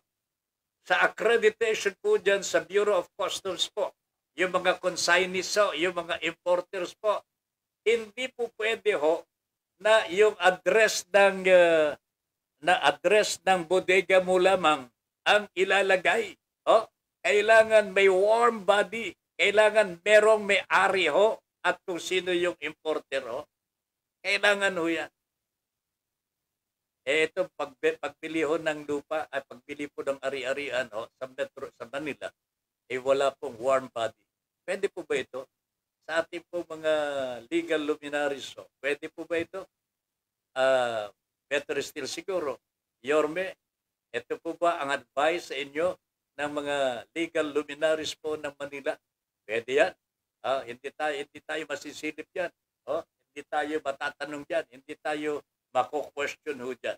Sa accreditation po dyan sa Bureau of Customs po, yung mga consignees ho, yung mga importers po, hindi po pwede ho na yung address ng bodega mo lamang ang ilalagay. Oh? Kailangan may warm body. Kailangan merong may-ari ho at kung sino yung importer ho. Kailangan ho yan. Ito, pagbili ho ng lupa at pagbili po ng ari-arian ho, sa metro, sa Manila, wala pong warm body. Pwede po ba ito? Sa ating po mga legal luminaries ho, pwede po ba ito? Better still siguro. Yorme, ito po ba ang advice sa inyo ng mga legal luminaries po ng Manila? Pwede yan. Hindi tayo masisilip yan. Hindi tayo matatanong yan. Hindi tayo mako-question ho dyan.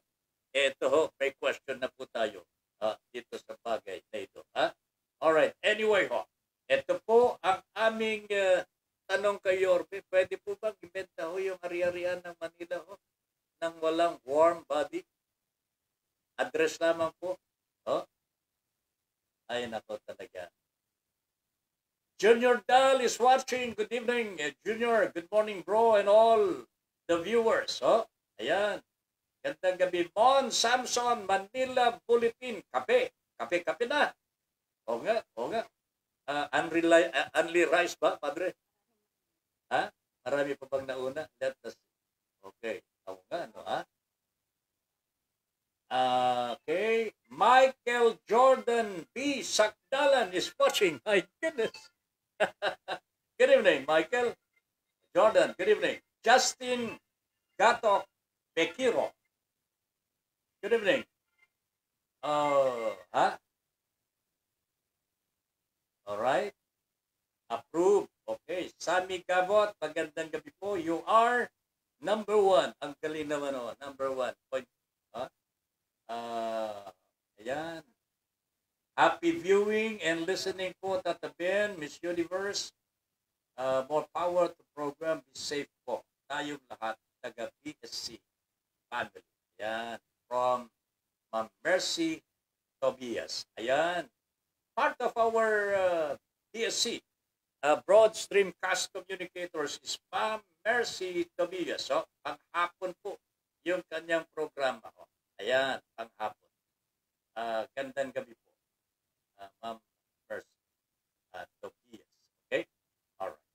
Ito ho, may question na po tayo dito sa bagay na ito. Alright, anyway ho, ito po ang aming tanong kay Yorme. Pwede po bang ibenta ho yung ari-arian ng Manila ho nang walang warm body? Address lamang po. Ay, nako talaga. Junior Dal is watching. Good evening, Junior. Good morning, bro, and all the viewers. Ayan. Gandang gabi. Mon Samson, Manila Bulletin. Kape na. O nga. Unli rice ba, padre? Marami pa bang nauna? Let us see. Okay. O nga, no, okay. Michael Jordan B. Sakdalan is watching. My goodness. Good evening, Michael. Jordan, good evening. Justin Gatok Pekiro. Good evening. Alright. Approve. Okay. Sammy Gabot, magandang gabi po. You are number 1. Ang galing naman o. Number 1. Point. Ayan. Happy viewing and listening po, Tata Ben, Miss Universe. More power to program. Be safe po. Tayong lahat, taga BSC family. Ayan. From Ma'am Mercy Tobias. Ayan. Part of our BSC, Broad Streamcast Communicators, is Ma'am Mercy Tobias. So, panghapon po yung kanyang programa. Ayan, panghapon. Gandang gabi po. Ma'am Mercy Tobias. Okay? Alright.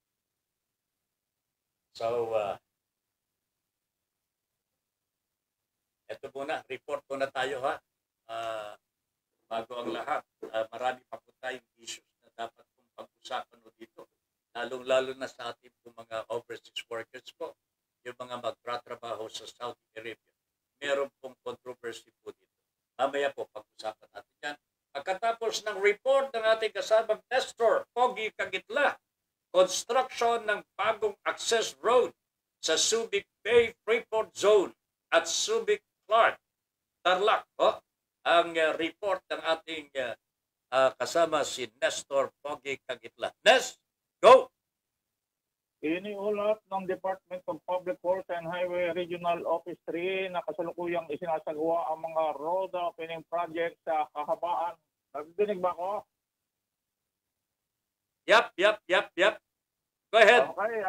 So, ito muna, report muna tayo ha. Bago ang lahat, marami pa po tayong issues na dapat pong pag-usapan o dito. Lalong-lalo na sa ating po mga overseas workers po, yung mga magtratrabaho sa Saudi Arabia. Meron pong controversy po dito. Mamaya po, pag-usapan natin yan. Pagkatapos ng report ng ating kasamang Nestor Pogi Kagitla, construction ng bagong access road sa Subic Bay Freeport Zone at Subic Clark, Tarlac. Ang report ng ating kasama si Nestor Pogi Kagitla. Nes, go! Iniulat ng Department of Public Works and Highway Regional Office 3 na kasalukuyang isinasagawa ang mga road opening project sa kahabaan. Nagdinig ba ako? Yep. Go ahead. Okay,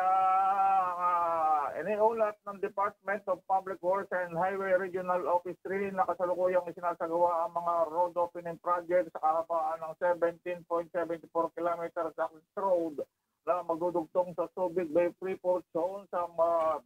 iniulat ng Department of Public Works and Highway Regional Office 3 na kasalukuyang isinasagawa ang mga road opening project sa kahabaan ng 17.74 kilometers access road na magdudugtong sa Subic Bay Freeport Zone sa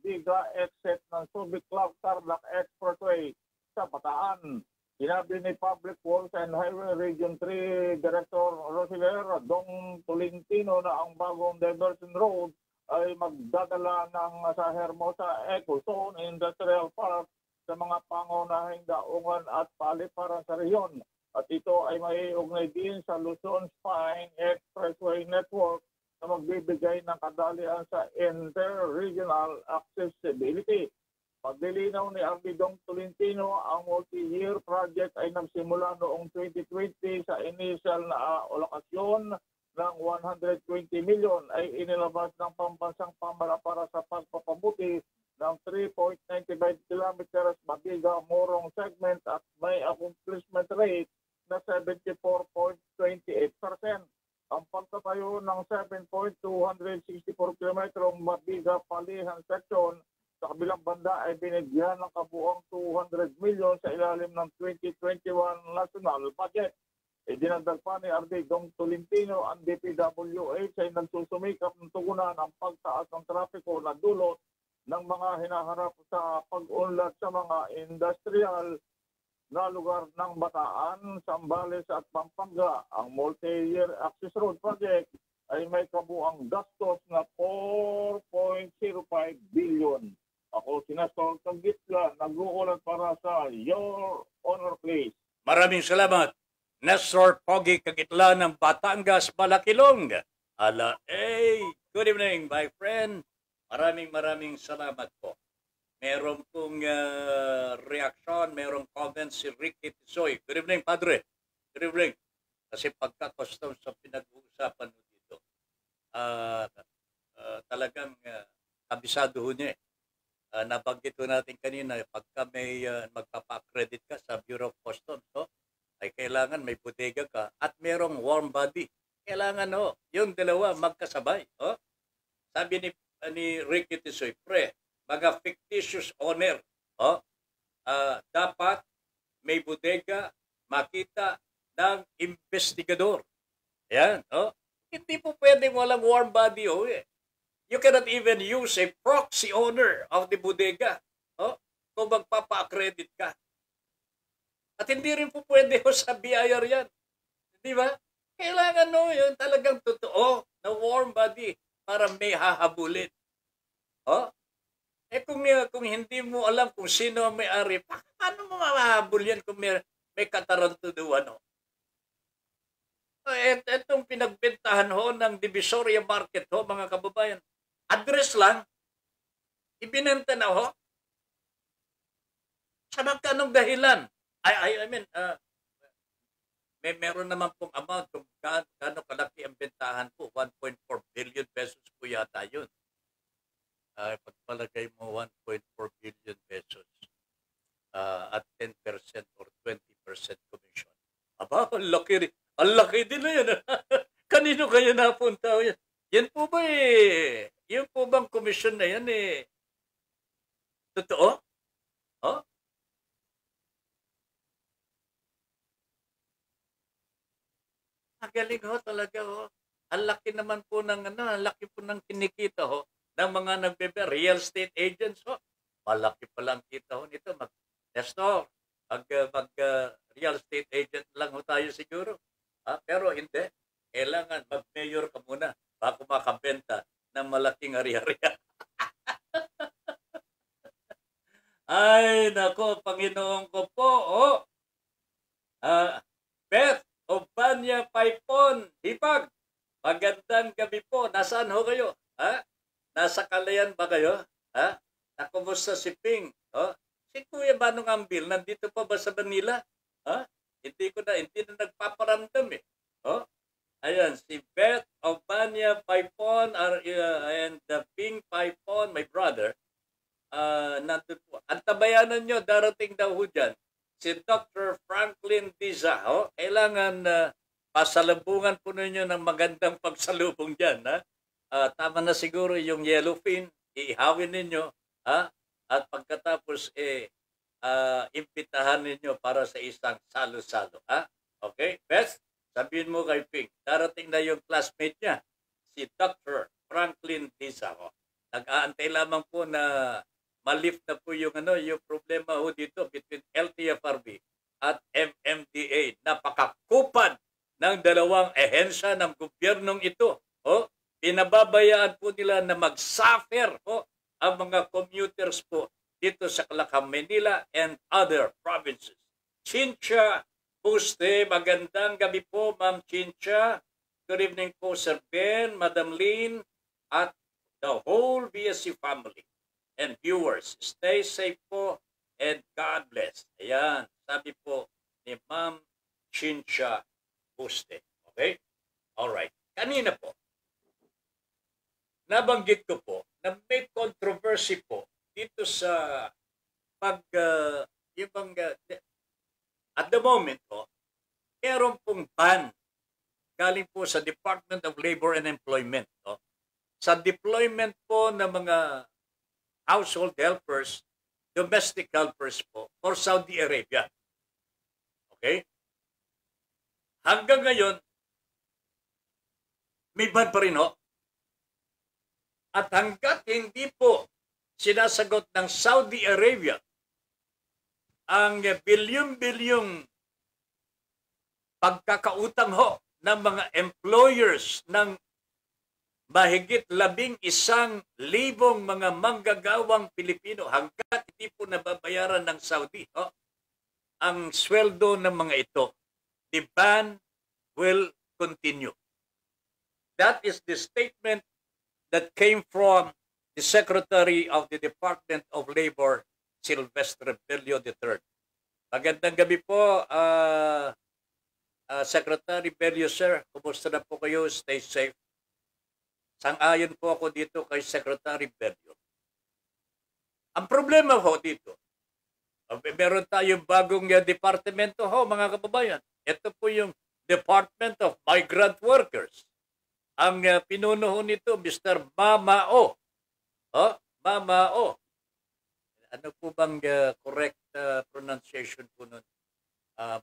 Biga exit ng Subic Clark Tarlac Expressway sa Bataan. Sinabi ni Public Works and Highway Region 3 Director Rosiler Dong Tolentino na ang bagong diversion road ay magdadala ng sa Hermosa Eco Zone Industrial Park sa mga pangunahing daungan at paliparan sa rehiyon. At ito ay maiugnay din sa Luzon Spine Expressway Network na magbibigay ng kadalian sa inter-regional accessibility. Paglilinaw ni Arbidong Tolentino, ang multi-year project ay nagsimula noong 2020 sa initial na alokasyon ng 120 million ay inilabas ng pambansang pamana para sa pagpapabuti ng 3.95 kilometers Mabiga Morong segment at may accomplishment rate na 74.28%. Ang pagtatayo ng 7.264 kilometrong Mabiga Palihan section sa kabilang banda ay binigyan ng kabuuang 200 million sa ilalim ng 2021 national budget. Idinagdag pa ni Arbidong Tolentino, ang DPWH ay nagsusumikap ng tugunan ang pagtaas ng trapiko na dulot ng mga hinaharap sa pag-unlad sa mga industrial na lugar ng Bataan, Zambales at Pampanga. Ang multi-year access road project ay may kabuang gastos na 4.05 billion. Ako si Nestor Tanggitla, nag-uulat para sa Your Honor Please. Maraming salamat. Nestor Pogi Kagitla ng Batangas, Malakilong. Good evening, my friend. Maraming salamat po. Meron pong reaksyon, merong comments si Ricky Tisoy. Good evening, Padre. Good evening. Kasi pagka-custom sa pinag-uusapan mo dito, talagang kabisado ho niya. Nabanggit ho natin kanina, pagka may magpapa-accredit ka sa Bureau of Customs, ay kailangan may bodega ka at merong warm body. Kailangan yung dalawa magkasabay. Sabi ni Ricky Tisoy, mga fictitious owner, dapat may bodega makita ng investigador. Yan, Hindi po pwedeng walang warm body, You cannot even use a proxy owner of the bodega, kung magpapa-accredit ka. At hindi rin po pwede sa BIR yan. Di ba? Kailangan yun talagang totoo na warm body para may hahabulin. Kung hindi mo alam kung sino ang may-ari, paano mo mahahabol yan kung may katarantuduan? Itong pinagbentahan ng Divisoria Market, mga kababayan, address lang, ibinenta na sa magkanong dahilan? I mean, meron naman pong amount kung gaano kalaki ang bentahan po. 1.4 billion pesos po yata yun. Pagpalagay mo 1.4 billion pesos at 10% or 20% commission. Aba, ang laki din na yan. Kanino kaya napunta yan? Yan po ba yung po bang commission na yan totoo? Magaling talaga Ang laki naman po ng ang laki po ng kinikita ng mga real estate agents Malaki pala ang kita nito. Nestor, real estate agent lang tayo siguro. Pero hindi. Kailangan mag-mayor ka muna bago makabenta ng malaking ari-ariya. Ay, nako, Panginoon ko po. Beth Obanya Paipon, Hipag, magandang gabi po. Nasaan kayo? Nasa Kalayan ba kayo? Nakumusta si Ping? Si Kuya Manong Ambil, nandito pa ba sa Manila? Hindi na nagpaparamdam Ayan, si Beth Obanya Paipon and the Ping Paipon, my brother, nandun po. Antabayanan nyo, darating daw dyan. Si Dr. Franklin Diza, kailangan pasalubungan po ninyo ng magandang pagsalubong dyan. Tama na siguro yung yellowfin, iihawin ninyo, at pagkatapos imbitahan ninyo para sa isang salo-salo. Okay? Beth, sabihin mo kay Ping, darating na yung classmate niya, si Dr. Franklin Diza. Nag-aantay lamang po na malift na po yung problema dito between LTFRB at MMDA. Napakakupad ng dalawang ehensya ng gobyernong ito. Pinababayaan po nila na mag-suffer ang mga commuters po dito sa Calacam, Manila and other provinces. Chincha Puste, magandang gabi po, Ma'am Chincha. Good evening po, Sir Ben, Madam Lynn, at the whole BSC family. and viewers. Stay safe po and God bless. Ayan, sabi po ni Ma'am Chincha Buste. Okay? Alright. Kanina po, nabanggit ko po na may controversy po dito sa at the moment po, meron pong ban galing po sa Department of Labor and Employment, no? Sa deployment po ng mga household helpers, domestic helpers po for Saudi Arabia. Okay? Hanggang ngayon, may ban pa rin, ho. At hanggat hindi po sinasagot ng Saudi Arabia ang bilyong-bilyong pagkakautang ho ng mga employers ng mahigit 11,000 mga manggagawang Pilipino hanggat hindi po nababayaran ng Saudi ang sweldo ng mga ito, the ban will continue. That is the statement that came from the Secretary of the Department of Labor, Silvestre Bello III. Magandang gabi po, Secretary Bello, sir. Kumusta na po kayo? Stay safe. Sang-ayon po ako dito kay Secretary Bello. Ang problema ho dito, meron tayong bagong departamento ho, mga kababayan. Ito po yung Department of Migrant Workers. Ang pinuno ho nito, Mr. Mamao. Mamao. Ano po bang correct pronunciation po nun?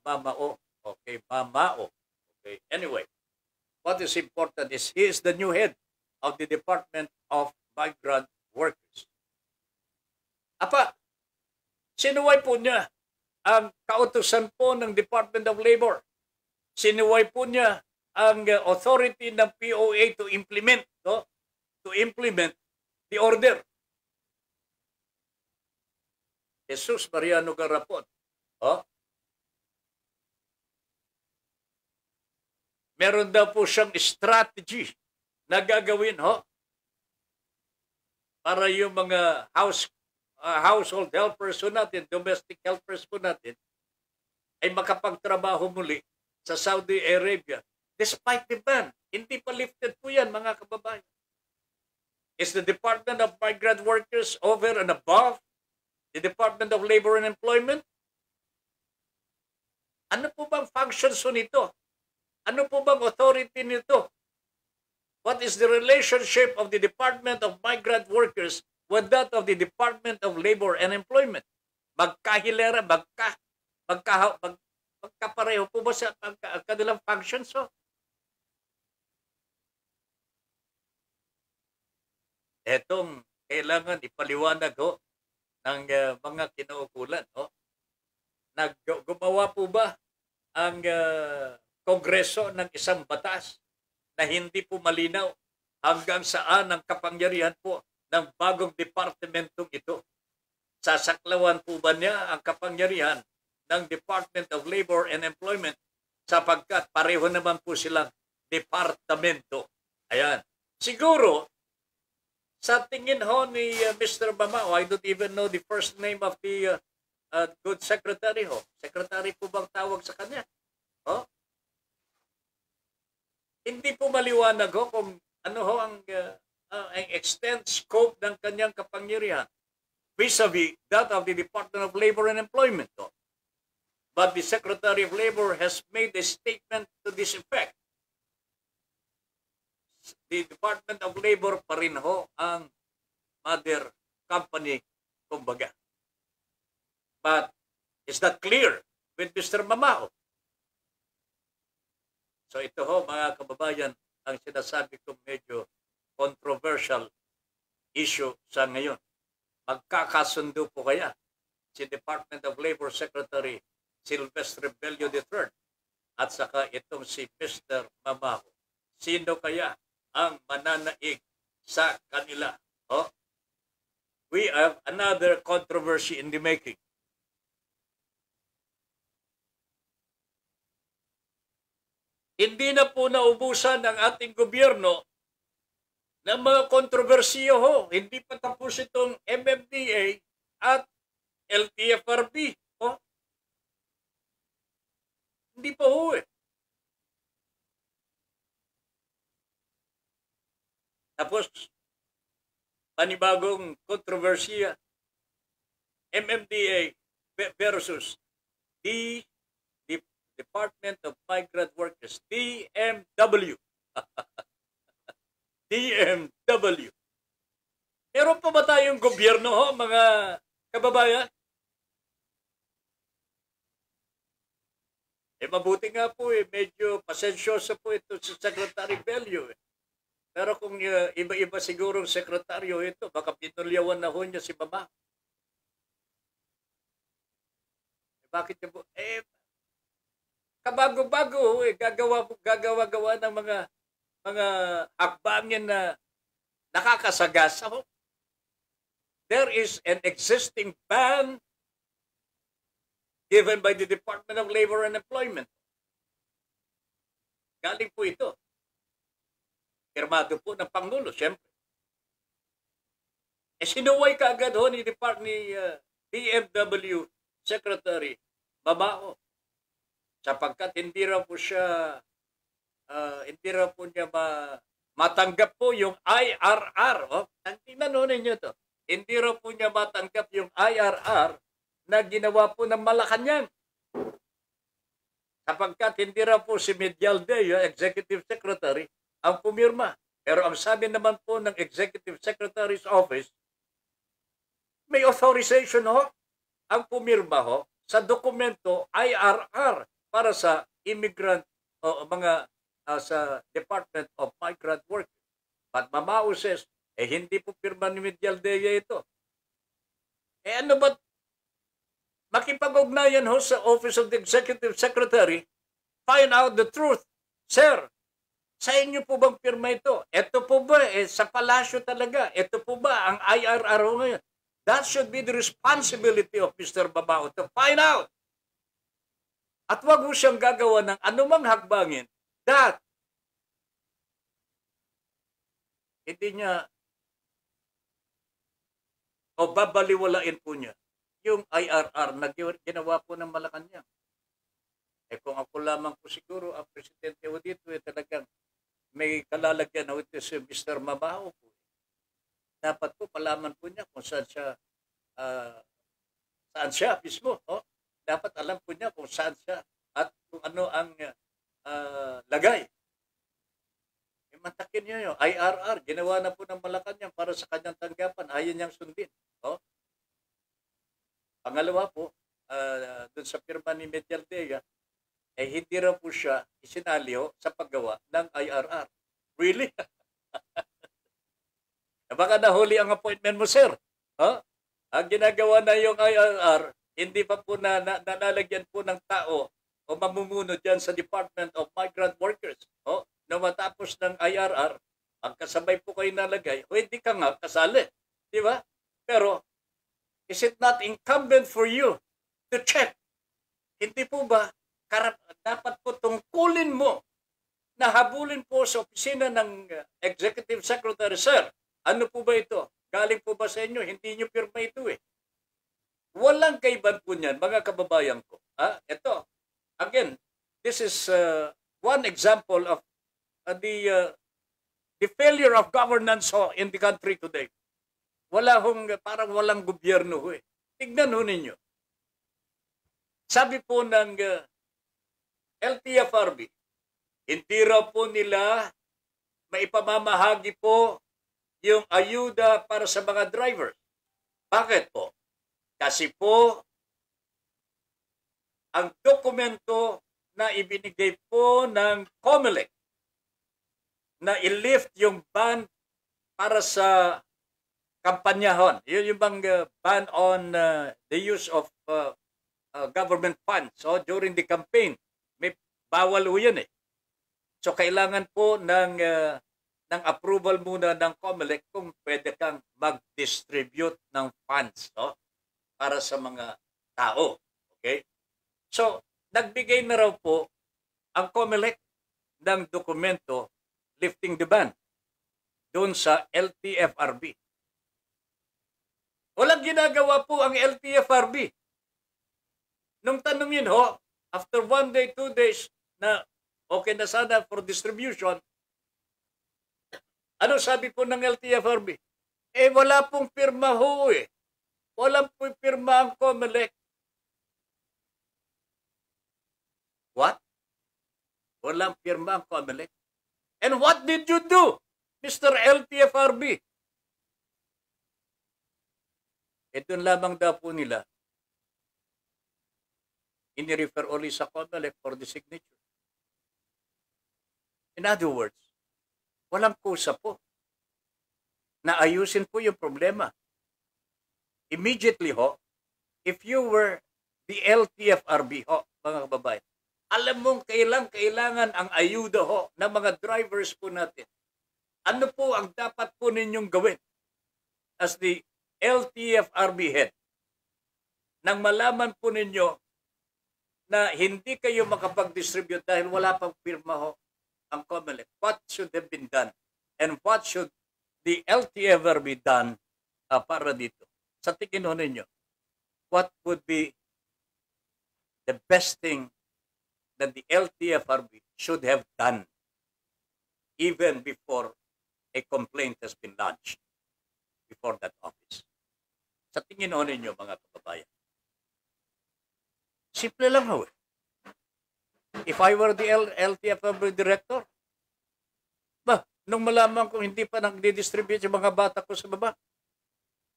Mamao. Okay, Mamao. Okay, anyway. What is important is he is the new head of the Department of Migrant Workers. Apa, sinuway po niya ang kautusan po ng Department of Labor. Sinuway po niya ang authority ng POA to implement, to implement the order. Jesus Mariano Garapon. Meron daw po siyang strategy na gagawin para yung mga household helpers po natin, domestic helpers po natin, ay makapagtrabaho muli sa Saudi Arabia. Despite the ban, hindi pa lifted po yan, mga kababayan. Is the Department of Migrant Workers over and above the Department of Labor and Employment? Ano po bang functions nito? Ano po bang authority nito? What is the relationship of the Department of Migrant Workers with that of the Department of Labor and Employment? Magkahilera, magkapareho po ba sa kanilang functions? Etong kailangan ipaliwanag ng mga kinaukulan. Gumawa po ba ang Kongreso ng isang batas na hindi po malinaw hanggang saan ang kapangyarihan po ng bagong departamentong ito? Sasaklawan po ba niya ang kapangyarihan ng Department of Labor and Employment sapagkat pareho naman po silang departamento? Ayan. Siguro, sa tingin ho ni Mr. Mamao, I don't even know the first name of the good secretary ho. Secretary po bang tawag sa kanya? Hindi po maliwanag kung ano ang extent, scope ng kanyang kapangyarihan vis-a-vis that of the Department of Labor and Employment. But the Secretary of Labor has made a statement to this effect. The Department of Labor pa rin ang mother company, kumbaga. But is that clear with Mr. Mamao? So ito mga kababayan, ang sinasabi kong medyo controversial issue sa ngayon. Magkakasundo po kaya si Department of Labor Secretary Silvestre Bello III at saka itong si Mr. Mamao? Sino kaya ang mananaig sa kanila? We have another controversy in the making. Hindi na po naubusan ng ating gobyerno ng mga kontrobersiyo ho. Hindi pa tapos itong MMDA at LTFRB. Oh, hindi pa ho eh. Tapos, panibagong kontrobersiya, MMDA versus the Department of Migrant Workers, DMW. DMW. Meron pa ba tayong gobyerno ho, mga kababayan? Mabuti nga po medyo pasensyoso po ito si Secretary Bello Pero kung iba-iba sigurong sekretaryo ito, baka pinulyawan na ho niya si Mama. Bakit niya po? Kabago-bago gagawa ng mga hakbangin na nakakasagasa ho. There is an existing ban given by the Department of Labor and Employment. Galing po ito. Pirmado po ng Pangulo, siyempre. Sinuway kaagad ho ni DMW Secretary Babao sapagkat hindi raw po niya matanggap po yung IRR. Tingnan ho ninyo to. Hindi raw po niya matanggap yung IRR na ginawa po ng Malacanang. Sapagkat hindi raw po si Medialdea, Executive Secretary, ang pumirma. Pero ang sabi naman po ng Executive Secretary's Office, may authorization ho ang pumirma ho sa dokumento IRR para sa immigrant o sa Department of Migrant Workers. But Mamao says, hindi po pirma ni Medialdea ito. Ano ba? Makipag-ugnayan ho sa Office of the Executive Secretary, find out the truth. Sir, sa inyo po bang pirma ito? Ito po ba? Sa palasyo talaga. Ito po ba ang IRR ho ngayon? That should be the responsibility of Mr. Babao to find out. At wag ho siyang gagawa ng anumang hakbangin that hindi niya o babaliwalain po niya yung IRR na ginawa po ng Malacanang. Kung ako lamang po siguro, ang Presidente ho dito talagang may kalalagyan ho ito si Mr. Babao po. Dapat po palaman po niya kung saan siya mismo. Dapat alam po niya kung saan siya at kung ano ang lagay. Mantakin niyo yun. IRR, ginawa na po ng Malacanang para sa kanyang tanggapan. Ayaw niyang sundin. Pangalawa po, dun sa pirma ni Medialdea, hindi raw po siya isinaliho sa paggawa ng IRR. Really? Baka nahuli ang appointment mo, sir. Ang ginagawa na yung IRR, hindi pa po nalalagyan po ng tao o mamumuno dyan sa Department of Migrant Workers. Na matapos ng IRR, ang kasabay po kayo nalagay, hindi ka nga kasali. Di ba? Pero, is it not incumbent for you to check? Hindi po ba dapat po tungkulin mo na habulin po sa opisina ng Executive Secretary, Sir, ano po ba ito? Galing po ba sa inyo? Hindi nyo pirma ito Walang kaiban po niyan, mga kababayan ko. Ito, again, this is one example of the failure of governance in the country today. Parang walang gobyerno Tignan ho ninyo. Sabi po ng LTFRB, hindi raw po nila maipamamahagi po yung ayuda para sa mga drivers. Bakit po? Kasi po, ang dokumento na ibinigay po ng COMELEC na i-lift yung ban para sa kampanyahon. Yun yung bang ban on the use of government funds during the campaign. May bawal ho yun So kailangan po ng approval muna ng COMELEC kung pwede kang mag-distribute ng funds para sa mga tao. Okay? So, nagbigay na raw po ang COMELEC ng dokumento lifting the ban. doon sa LTFRB. Walang ginagawa po ang LTFRB. Nung tanongin ho, after 1 day, 2 days, na okay na sana for distribution, ano sabi po ng LTFRB? Wala pong pirma ho eh. Walang pong pirma ang COMELEC. What? Walang pirma ang COMELEC? And what did you do, Mr. LTFRB? Doon lamang daw po nila ini-refer only sa COMELEC for the signature. In other words, walang kusa po na ayusin po yung problema. Immediately ho, if you were the LTFRB ho, mga kababayan, alam mong kailangan ang ayuda ho ng mga drivers po natin. Ano po ang dapat po ninyong gawin as the LTFRB head? Nang malaman po ninyo na hindi kayo makapag-distribute dahil wala pang firma ho ang COMELEC, what should have been done? And what should the LTFRB done para dito? Sa tingin ho ninyo, what would be the best thing that the LTFRB should have done even before a complaint has been lodged before that office? Sa tingin ho ninyo, mga kababayan, simple lang ho. If I were the LTFRB director, nung malaman ko hindi pa nagdi-distribute yung mga bata ko sa baba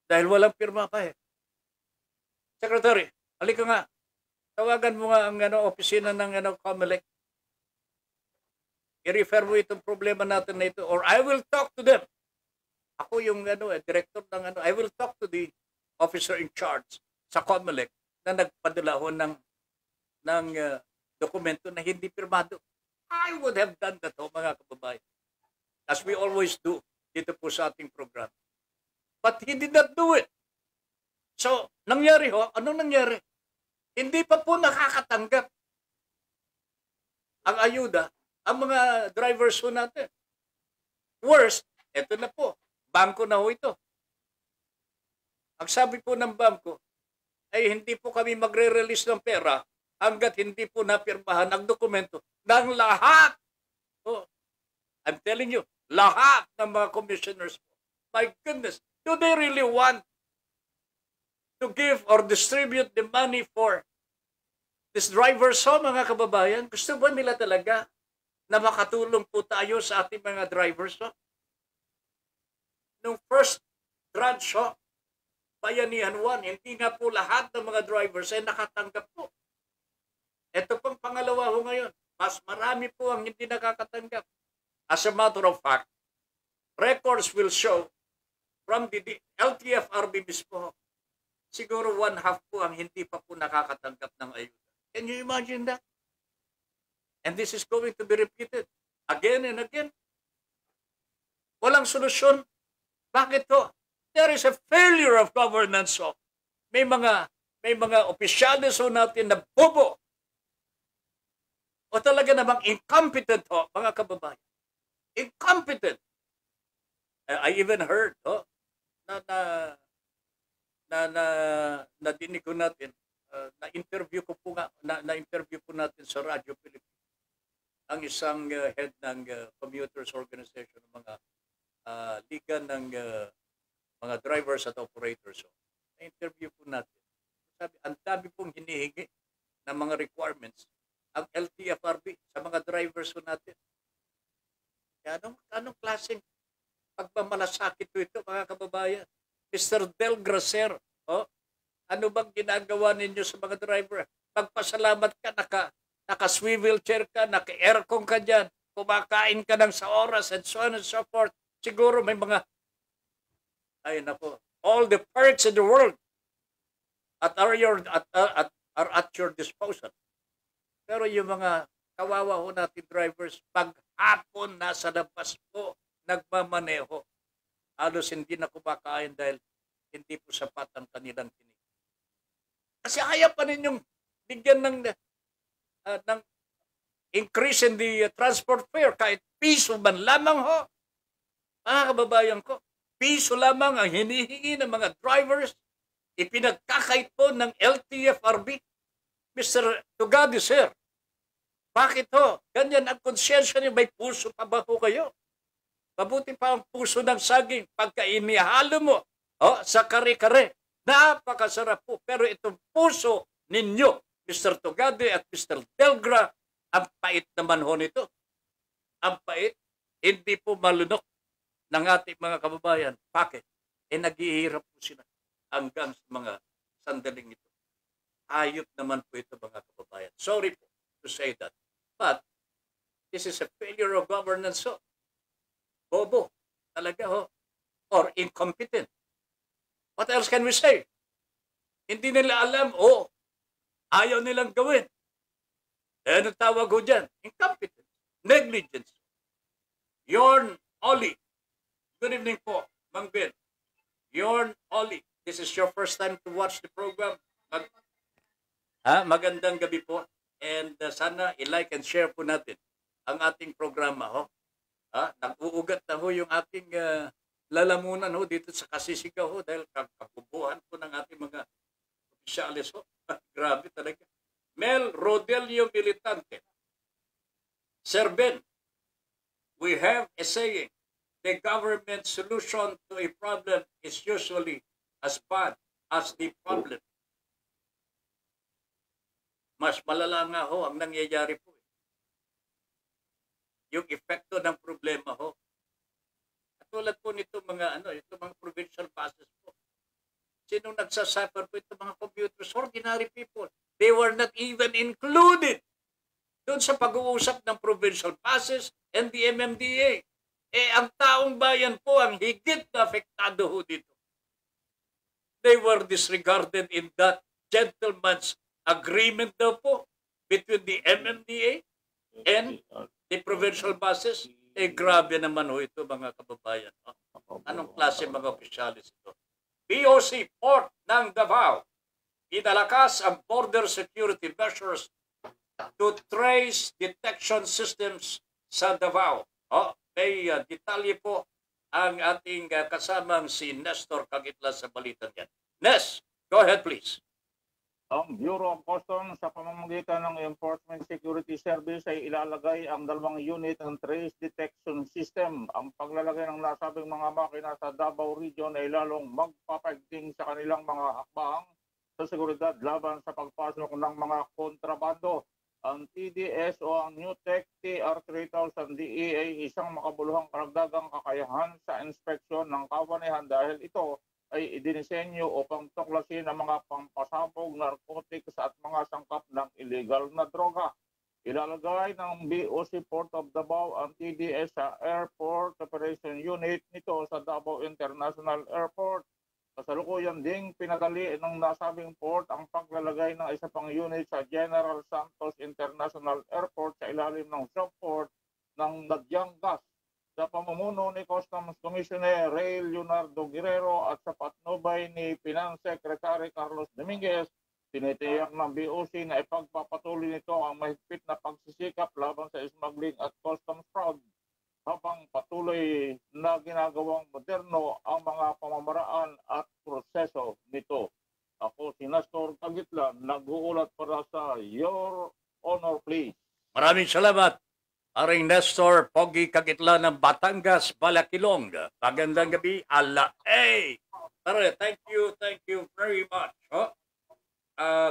dahil walang pirma pa eh. Secretary, halika nga. Tawagan mo nga ang opisina ng COMELEC. I-refer mo itong problema natin na ito or I will talk to them. Ako yung director ng I will talk to the officer in charge sa COMELEC na nagpadala ho ng dokumento na hindi pirmado. I would have done that ho, mga kababayan. As we always do dito po sa ating program. But he did not do it. So, nangyari ho, anong nangyari? Hindi pa po nakakatanggap ang ayuda ang mga drivers ho natin. Worst, eto na po, bangko na ho ito. Ang sabi po ng bangko ay hindi po kami magre-release ng pera hanggat hindi po napirmahan ang dokumento ng lahat. Oh, I'm telling you, lahat ng mga commissioners po. My goodness, do they really want to give or distribute the money for these drivers? So, mga kababayan, gusto ba nila talaga na makatulong po tayo sa ating mga drivers? So? Nung first tranche, so, Bayanihan 1, hindi nga po lahat ng mga drivers ay nakatanggap po. Ito pang pangalawa ho ngayon, mas marami po ang hindi nakakatanggap. As a matter of fact, records will show from the LTFRB mismo, siguro 1/2 po ang hindi pa po nakakatanggap ng ayuda. Can you imagine that? And this is going to be repeated again and again. Walang solusyon. Bakit to? There is a failure of governance. So, may mga opisyales ho natin na bobo. O talaga namang incompetent ho, mga kababayan. Incompetent. I even heard na dinig ko natin, na-interview po natin sa Radyo Pilipinas ang isang head ng commuters organization, ng mga liga ng mga drivers at operators. So, na-interview po natin. Sabi, ang dami pong hinihingi ng mga requirements ang LTFRB sa mga drivers po natin. Kaya anong klaseng pagmamalasakit ito, mga kababayan? Mr. Del Gracer, ano bang ginagawa ninyo sa mga driver? Pagpasalamat ka, naka-swivel chair ka, naka-aircon ka dyan, kumakain ka ng sa oras, and so on and so forth. Siguro may mga, all the perks in the world are at your disposal. Pero yung mga kawawa ho natin drivers, pag hapon nasa labas po, nagmamaneho, halos hindi na kumakain dahil hindi po sapat ang kanilang tinig. Kasi kaya pa ninyong bigyan ng increase in the transport fare, kahit piso man lamang ho. Mga kababayan ko, piso lamang ang hinihingi ng mga drivers, ipinagkakait po ng LTFRB. Mr. Tugadi, sir, bakit ho? Ganyan ang konsyensya niyo, may puso pa ba ho kayo? Mabuti pa ang puso ng saging pagka inihalo mo sa kare-kare. Napakasarap po. Pero itong puso ninyo, Mr. Tugadi at Mr. Delgra, ang pait naman ho nito. Ang pait, hindi po malunok ng ating mga kababayan. Bakit? Naghihirap po sila hanggang sa mga sandaling ito. Ayop naman po ito, mga kababayan. Sorry po to say that. But this is a failure of governance ho. Bobo. Talaga ho. Or incompetent. What else can we say? Hindi nila alam, ayaw nilang gawin. Ano tawag ho dyan? Incompetent. Negligence. Yorn Oli. Good evening po, Mang Ben. Yorn Oli. This is your first time to watch the program. Magandang gabi po. And sana i-like and share po natin ang ating programa ho. Nag-uugat na ho yung ating lalamunan ho dito sa Kasisigaw ho dahil kabubuhan po ng ating mga opisyalis ho. Grabe talaga. Mel Rodelio Militante. Sir Ben, we have a saying, the government solution to a problem is usually as bad as the problem. Mas malala nga ho ang nangyayari po. Yung epekto ng problema ho. At tulad po nito ito mga provincial buses po. Sinong nagsasuffer po ito mga commuters? Ordinary people. They were not even included doon sa pag-uusap ng provincial buses and the MMDA. Ang taong bayan po ang higit na apektado ho dito. They were disregarded in that gentleman's agreement daw po between the MMDA and the provincial buses. Grabe naman ho ito mga kababayan. Anong klase mga opisyalis ito? BOC Port ng Davao. Inalakas ang border security measures to trace detection systems sa Davao. May detalye po ang ating kasamang si Nestor Kagitla sa balitan yan. Nes, go ahead please. Ang Bureau of Customs sa pamamagitan ng Enforcement Security Service ay ilalagay ang 2 unit ng trace detection system. Ang paglalagay ng nasabing mga makina sa Davao Region ay lalong magpapaigting sa kanilang mga hakbang sa seguridad laban sa pagpasok ng mga kontrabando. Ang TDS o ang New Tech TR3000 DE ay isang makabuluhang karagdagang kakayahan sa inspeksyon ng kawanihan dahil ito ay idinisenyo upang tuklasin ang mga pampasabog, narcotics at mga sangkap ng illegal na droga. Ilalagay ng BOC Port of Davao ang TDS sa Airport Operation Unit nito sa Davao International Airport. Kasalukuyan ding pinadali ng nasabing port ang paglalagay ng isa pang unit sa General Santos International Airport sa ilalim ng subport ng Nadyangas. Sa pamumuno ni Customs Commissioner Ray Leonardo Guerrero at sa patnubay ni Finance Secretary Carlos Dominguez, tinitiyak ng BOC na ipagpapatuloy nito ang mahigpit na pagsisikap laban sa smuggling at customs fraud habang patuloy na ginagawang moderno ang mga pamamaraan at proseso nito. Ako si Nestor Kagitla, nag-uulat para sa Your Honor, please. Maraming salamat. Aring Nestor Pogi Kagitla ng Batangas, Balakilong. Magandang gabi, ala. Tara, thank you very much.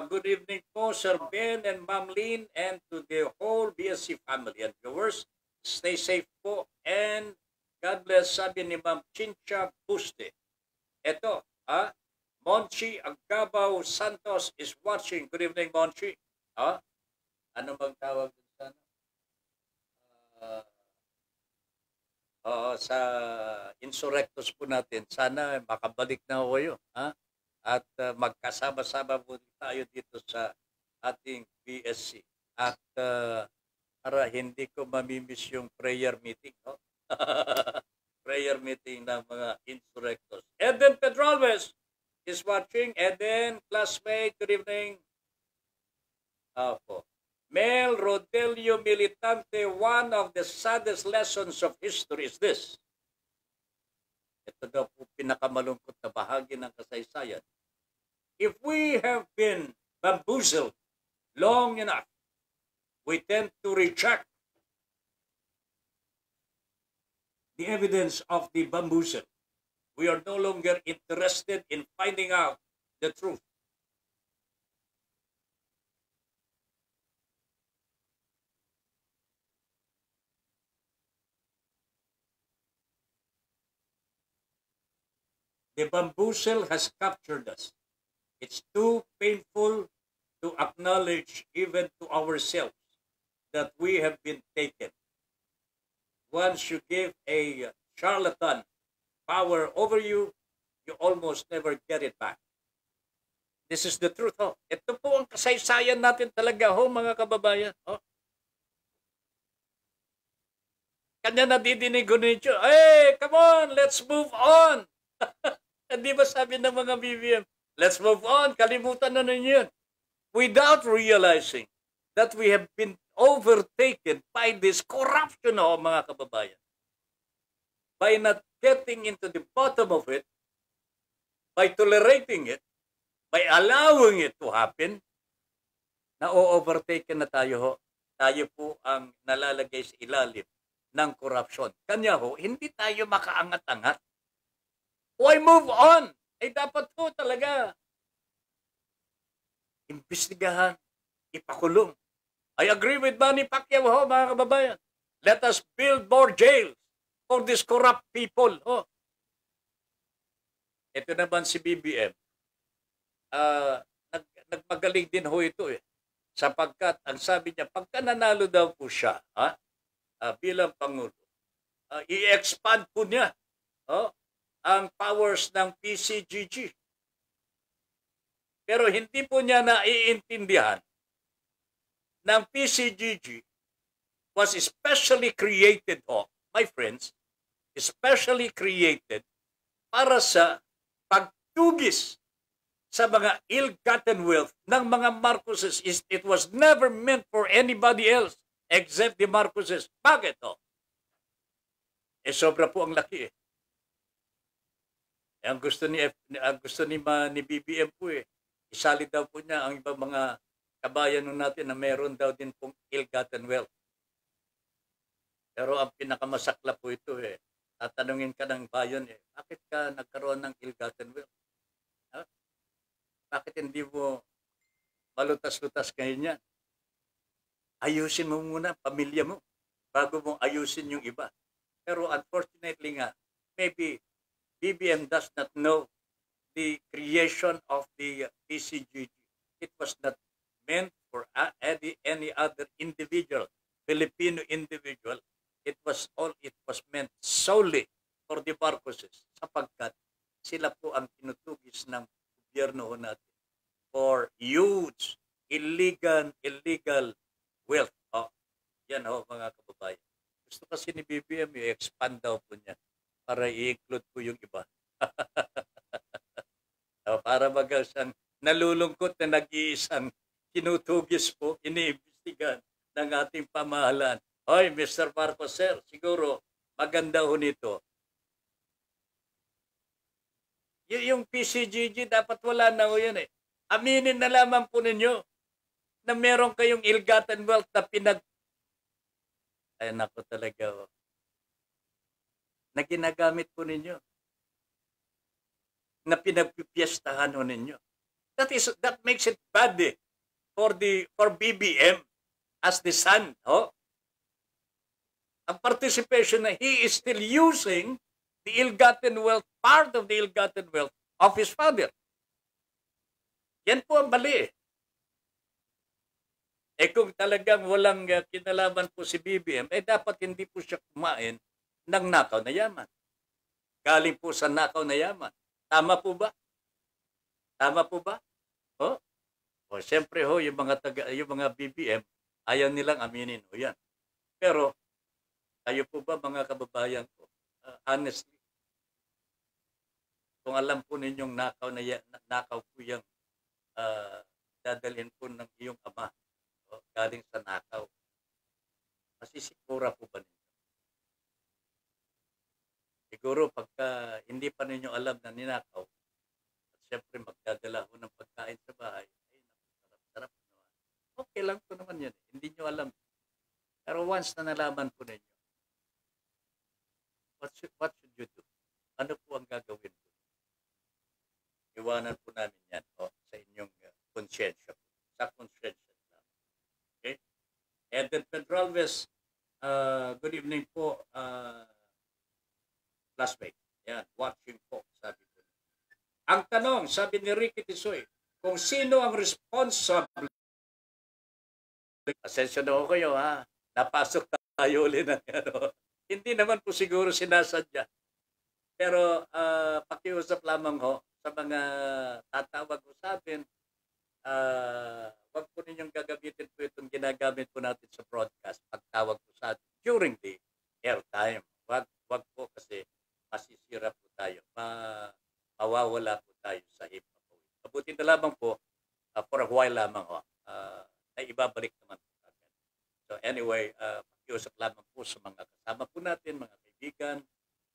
Good evening po, Sir Ben and Ma'am Lynn and to the whole BSC family and viewers. Stay safe po and God bless, sabi ni Ma'am Chincha Buste. Ito, Monchi Agabao Santos is watching. Good evening, Monchi. Ano bang tawag dun sana? Sa insurrectos po natin, sana makabalik na ho kayo. At magkasama-sama po tayo dito sa ating BSC. At para hindi ko mamimiss yung prayer meeting. Prayer meeting ng mga insurrectos. Eden Pedralves is watching. Eden, classmate, good evening. Mel Rodelio Militante, one of the saddest lessons of history is this. ito daw po pinakamalungkot na bahagi ng kasaysayan. If we have been bamboozled long enough, we tend to reject the evidence of the bamboozle. We are no longer interested in finding out the truth. The bamboozle has captured us. It's too painful to acknowledge even to ourselves that we have been taken. Once you give a charlatan power over you, you almost never get it back. This is the truth. Oh. Ito po ang kasaysayan natin talaga, mga kababayan. Kanya nadidinig ko ninyo, hey, come on, let's move on. Hindi ba sabi ng mga BBM, let's move on, kalimutan na ninyo yun. Without realizing that we have been overtaken by this corruption, mga kababayan. By not getting into the bottom of it, by tolerating it, by allowing it to happen, na-overtaken na tayo. Tayo po ang nalalagay sa ilalim ng korupsyon. Kanya hindi tayo makaangat-angat. Why move on? Dapat po talaga imbestigahan, ipakulong. I agree with Manny Pacquiao, mga kababayan. Let us build more jails for these corrupt people. Ito naman si BBM. Nagmagaling din ito sapagkat ang sabi niya, pagka nanalo daw po siya bilang Pangulo, i-expand po niya ang powers ng PCGG. Pero hindi po niya naiintindihan ng PCGG was especially created, my friends, especially created para sa pagtugis sa mga ill-gotten wealth ng mga Marcoses. It was never meant for anybody else except the Marcoses. Bakit? Sobra po ang laki Ang gusto ni BBM po isali daw po niya ang ibang mga kabayan natin na meron daw din pong ill-gotten wealth. Pero ang pinakamasakla po ito tatanungin ka ng bayan bakit ka nagkaroon ng ill-gotten wealth? Bakit hindi mo malutas-lutas kayo niyan? Ayusin mo muna pamilya mo bago mo ayusin yung iba. Pero unfortunately nga, maybe BBM does not know the creation of the PCGG. It was not meant for any other individual, Filipino individual. It was meant solely for the Marcoses sapagkat sila po ang tinutugis ng gobyerno natin for huge illegal wealth. Yan mga kababayan. Gusto kasi ni BBM i-expand daw po niya para i-include po yung iba. Para baga siyang nalulungkot na nag-iisang tinutugis po, iniimbestigan ng ating pamahalaan. Hoy, Mr. Marcos, sir, siguro maganda nito. Yung PCGG, dapat wala na yan Aminin na lamang po ninyo na meron kayong ill-gotten wealth na ay nako talaga na ginagamit po ninyo. Na pinagpipiestahan ninyo. That makes it bad for BBM as the son. Ang participation na he is still using the ill-gotten wealth, part of the ill-gotten wealth of his father. Yan po ang mali. Kung talagang walang kinalaman po si BBM, dapat hindi po siya kumain ng nakaw na yaman. Galing po sa nakaw na yaman. Tama po ba? Tama po ba? Siyempre yung mga BBM, ayaw nilang aminin yan. Pero, kayo po ba mga kababayan ko? Honestly, kung alam po ninyong nakaw po yung dadalhin po ng iyong ama galing sa nakaw, masisikura po ba ninyo? Siguro pagka hindi pa ninyo alam na ninakaw, at syempre magdadala ho ng pagkain sa bahay, ay sarap-sarap naman. Okay lang po naman yun. Hindi nyo alam. Pero once na nalaman po ninyo, what should you do? Ano po ang gagawin po? Iwanan po namin yan sa inyong konsyensya. Sa konsyensya namin. Okay? And then Pedralves, good evening po, classmate. Yan, watching po, sabi ko. Ang tanong, sabi ni Ricky Tisoy, kung sino ang responsible. Asensya na ako kayo, ha? Napasok tayo ulit ng Hindi naman po siguro sinasadya. Pero pakiusap lamang ho sa mga tatawag ko sa atin, wag po ninyong gagamitin po itong ginagamit po natin sa broadcast pagtawag po sa atin during the airtime. Wag po kasi masisira po tayo. Mawawala po tayo sa hip-hop. Mabuti na lamang po for a while lamang ho. Na ibabalik naman po natin. So anyway, pakiusap lamang po sa mga kasama po natin, mga kaibigan,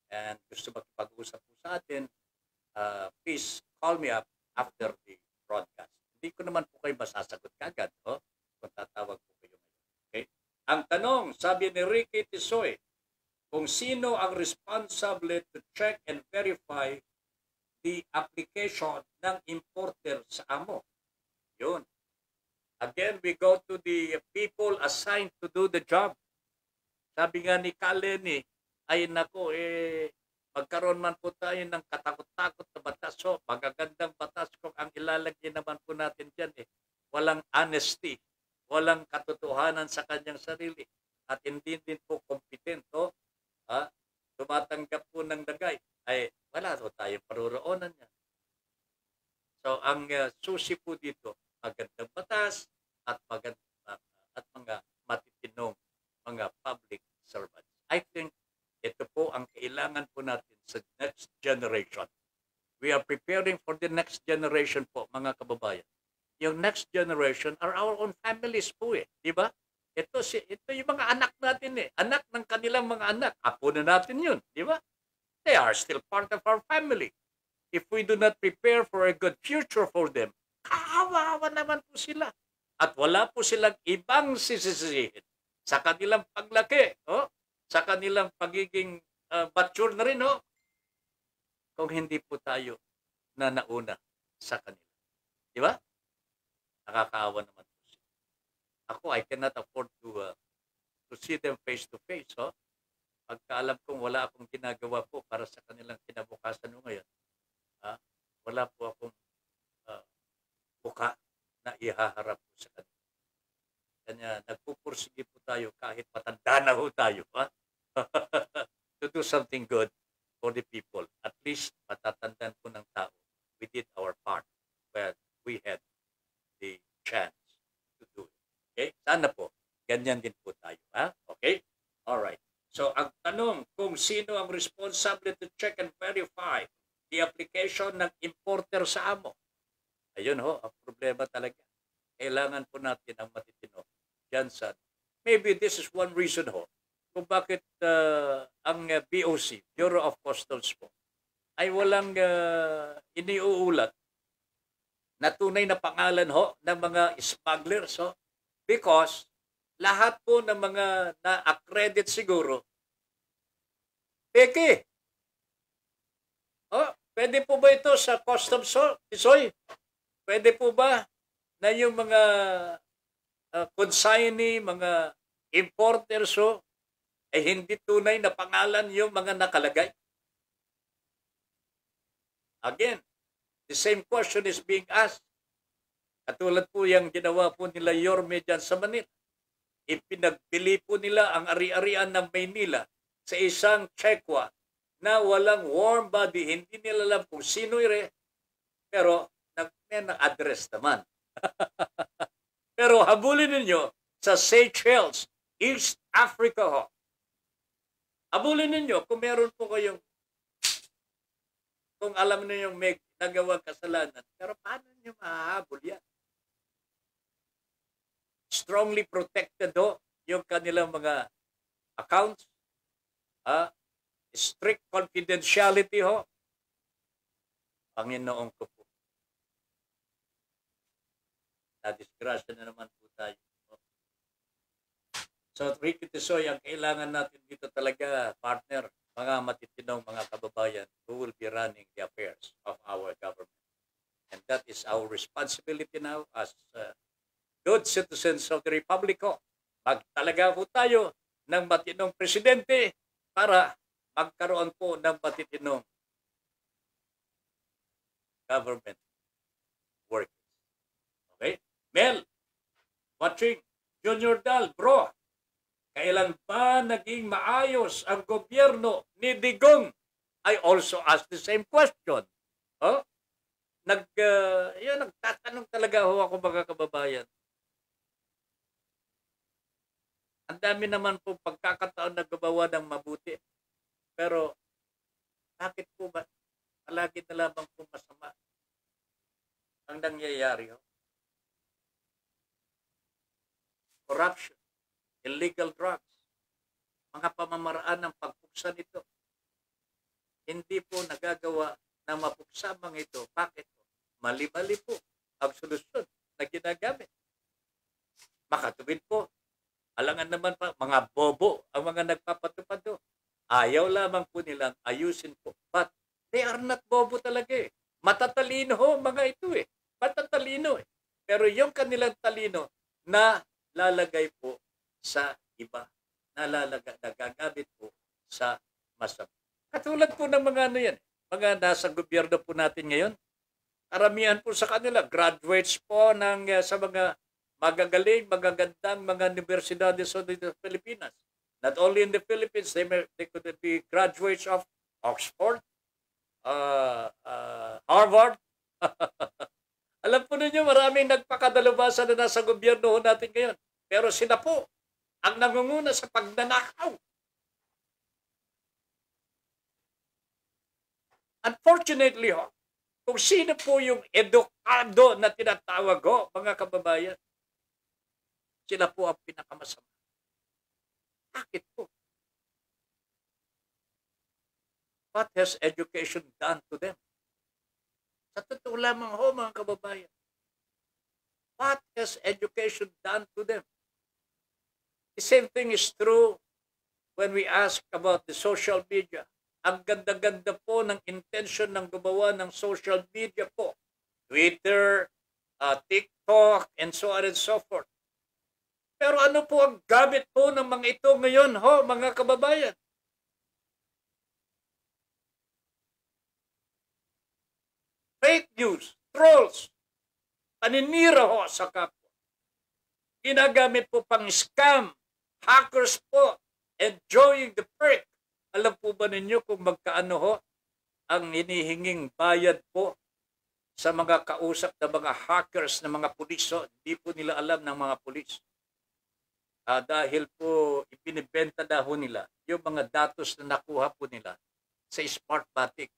and gusto makipag-usap po sa atin, please call me up after the broadcast. Hindi ko naman po kayo masasagot kagad kung tatawag po kayo ngayon. Okay? Ang tanong, sabi ni Ricky Tisoy, kung sino ang responsible to check and verify the application ng importer sa amo. Yun. Again, we go to the people assigned to do the job. Sabi nga ni Kaleni, ay nako, magkaroon man po tayo ng katakot-takot na batas. So, magagandang batas kung ang ilalagay naman po natin dyan, walang honesty, walang katotohanan sa kanyang sarili, at hindi din po competent, tumatanggap po ng dagay, ay wala po tayong paruroonan niya. So, ang susi po dito, magandang batas at mga matitinong mga public servants. I think ito po ang kailangan po natin sa next generation. We are preparing for the next generation po, mga kababayan. Yung next generation are our own families po di ba? Ito yung mga anak natin anak ng kanilang mga anak. Apo na natin yun, di ba? They are still part of our family. If we do not prepare for a good future for them, kawawa naman po sila. At wala po silang ibang sisisihin sa kanilang paglaki, sa kanilang pagiging mature na rin, kung hindi po tayo na nauna sa kanila. Di ba? Nakakaawa naman po sila. Ako, I cannot afford to see them face to face. Pagkaalam kong wala akong ginagawa po para sa kanilang kinabukasan ngayon, wala po akong buka na ihaharap po sa kanila. Kanya nagpupursige po tayo kahit matanda na ho tayo to do something good for the people. At least matatandaan po ng tao, we did our part when we had the chance to do it. Okay? Sana po, ganyan din po tayo. Okay? Alright. So, ang tanong, kung sino ang responsible to check and verify the application ng importer sa amo. Ayun ang problema talaga. Kailangan po natin ang matitino dyan sa. Maybe this is one reason kung bakit ang BOC, Bureau of Customs po, ay walang iniuulat na tunay na pangalan ng mga smugglers. Because lahat po ng mga na-accredit siguro, peke. Pwede po ba ito sa customs, Tisoy? Pwede po ba na yung mga consignee, mga importers, ay hindi tunay na pangalan yung mga nakalagay? Again, the same question is being asked. Katulad po yung ginawa po nila Yorme dyan sa Manila. Ipinagbili po nila ang ari-arian ng Maynila sa isang tsekwa na walang warm body. Hindi nila alam kung sino pero may na-address naman. Pero habulin ninyo sa Seychelles, East Africa Habulin ninyo kung meron po kayong, kung alam niyo yung may nagawang kasalanan. Pero paano niyo mahahabol yan? Strongly protected yung kanilang mga accounts. strict confidentiality ho. Panginoon ko po. Na-disgrasya na naman po tayo. So, Ricky Tisoy, ang kailangan natin dito talaga, partner, mga matitinong mga kababayan who will be running the affairs of our government. And that is our responsibility now as good citizens of the Republic. Magtalaga po tayo ng matinong presidente para magkaroon po ng matitinong government workers. Okay? Mel, watching, Junior Dal, bro, kailan ba naging maayos ang gobyerno ni Digong? I also ask the same question. Oh? Nagtatanong talaga ho ako mga kababayan. Ang dami naman po pagkakataon na gumawa ng mabuti. Pero bakit po ba palagi na lamang po masama ang nangyayari? Ho? Corruption, illegal drugs, mga pamamaraan ng pagpuksa nito. Hindi po nagagawa na mapuksa mga ito. Bakit po? Mali-mali po ang solusyon na ginagamit. Makatuwid po. Alangan naman pa, mga bobo ang mga nagpapatupad do. Ayaw lamang po nilang ayusin po. But they are not bobo talaga eh. Matatalino ho mga ito eh. Matatalino eh. Pero yung kanilang talino na lalagay po sa iba. Nagagamit po sa masama. Katulad po ng mga ano yan. Mga nasa gobyerno po natin ngayon. Karamihan po sa kanila. Graduates po sa mga magagaling, magagandang mga universidades sa Pilipinas. Not only in the Philippines, they could be graduates of Oxford, Harvard. Alam po ninyo, maraming nagpakadalubasa na nasa gobyerno natin ngayon. Pero sila po ang nangunguna sa pagnanakaw. Unfortunately, kung sino po yung edukado na tinatawag mga kababayan, sila po ang pinakamasama. Bakit po? What has education done to them? Sa totoo lamang mga kababayan. What has education done to them? The same thing is true when we ask about the social media. Ang ganda-ganda po ng intention ng gumawa ng social media po. Twitter, TikTok, and so on and so forth. Pero ano po ang gamit po ng mga ito ngayon, mga kababayan? Fake news, trolls, paninira sa kapwa. Ginagamit po pang scam, hackers po, enjoying the perk. Alam po ba ninyo kung magkaano ang hinihinging bayad po sa mga kausap na mga hackers na mga pulis? Hindi po nila alam ng mga pulis. Dahil po ipinibenta na nila yung mga datos na nakuha po nila sa Smartmatic.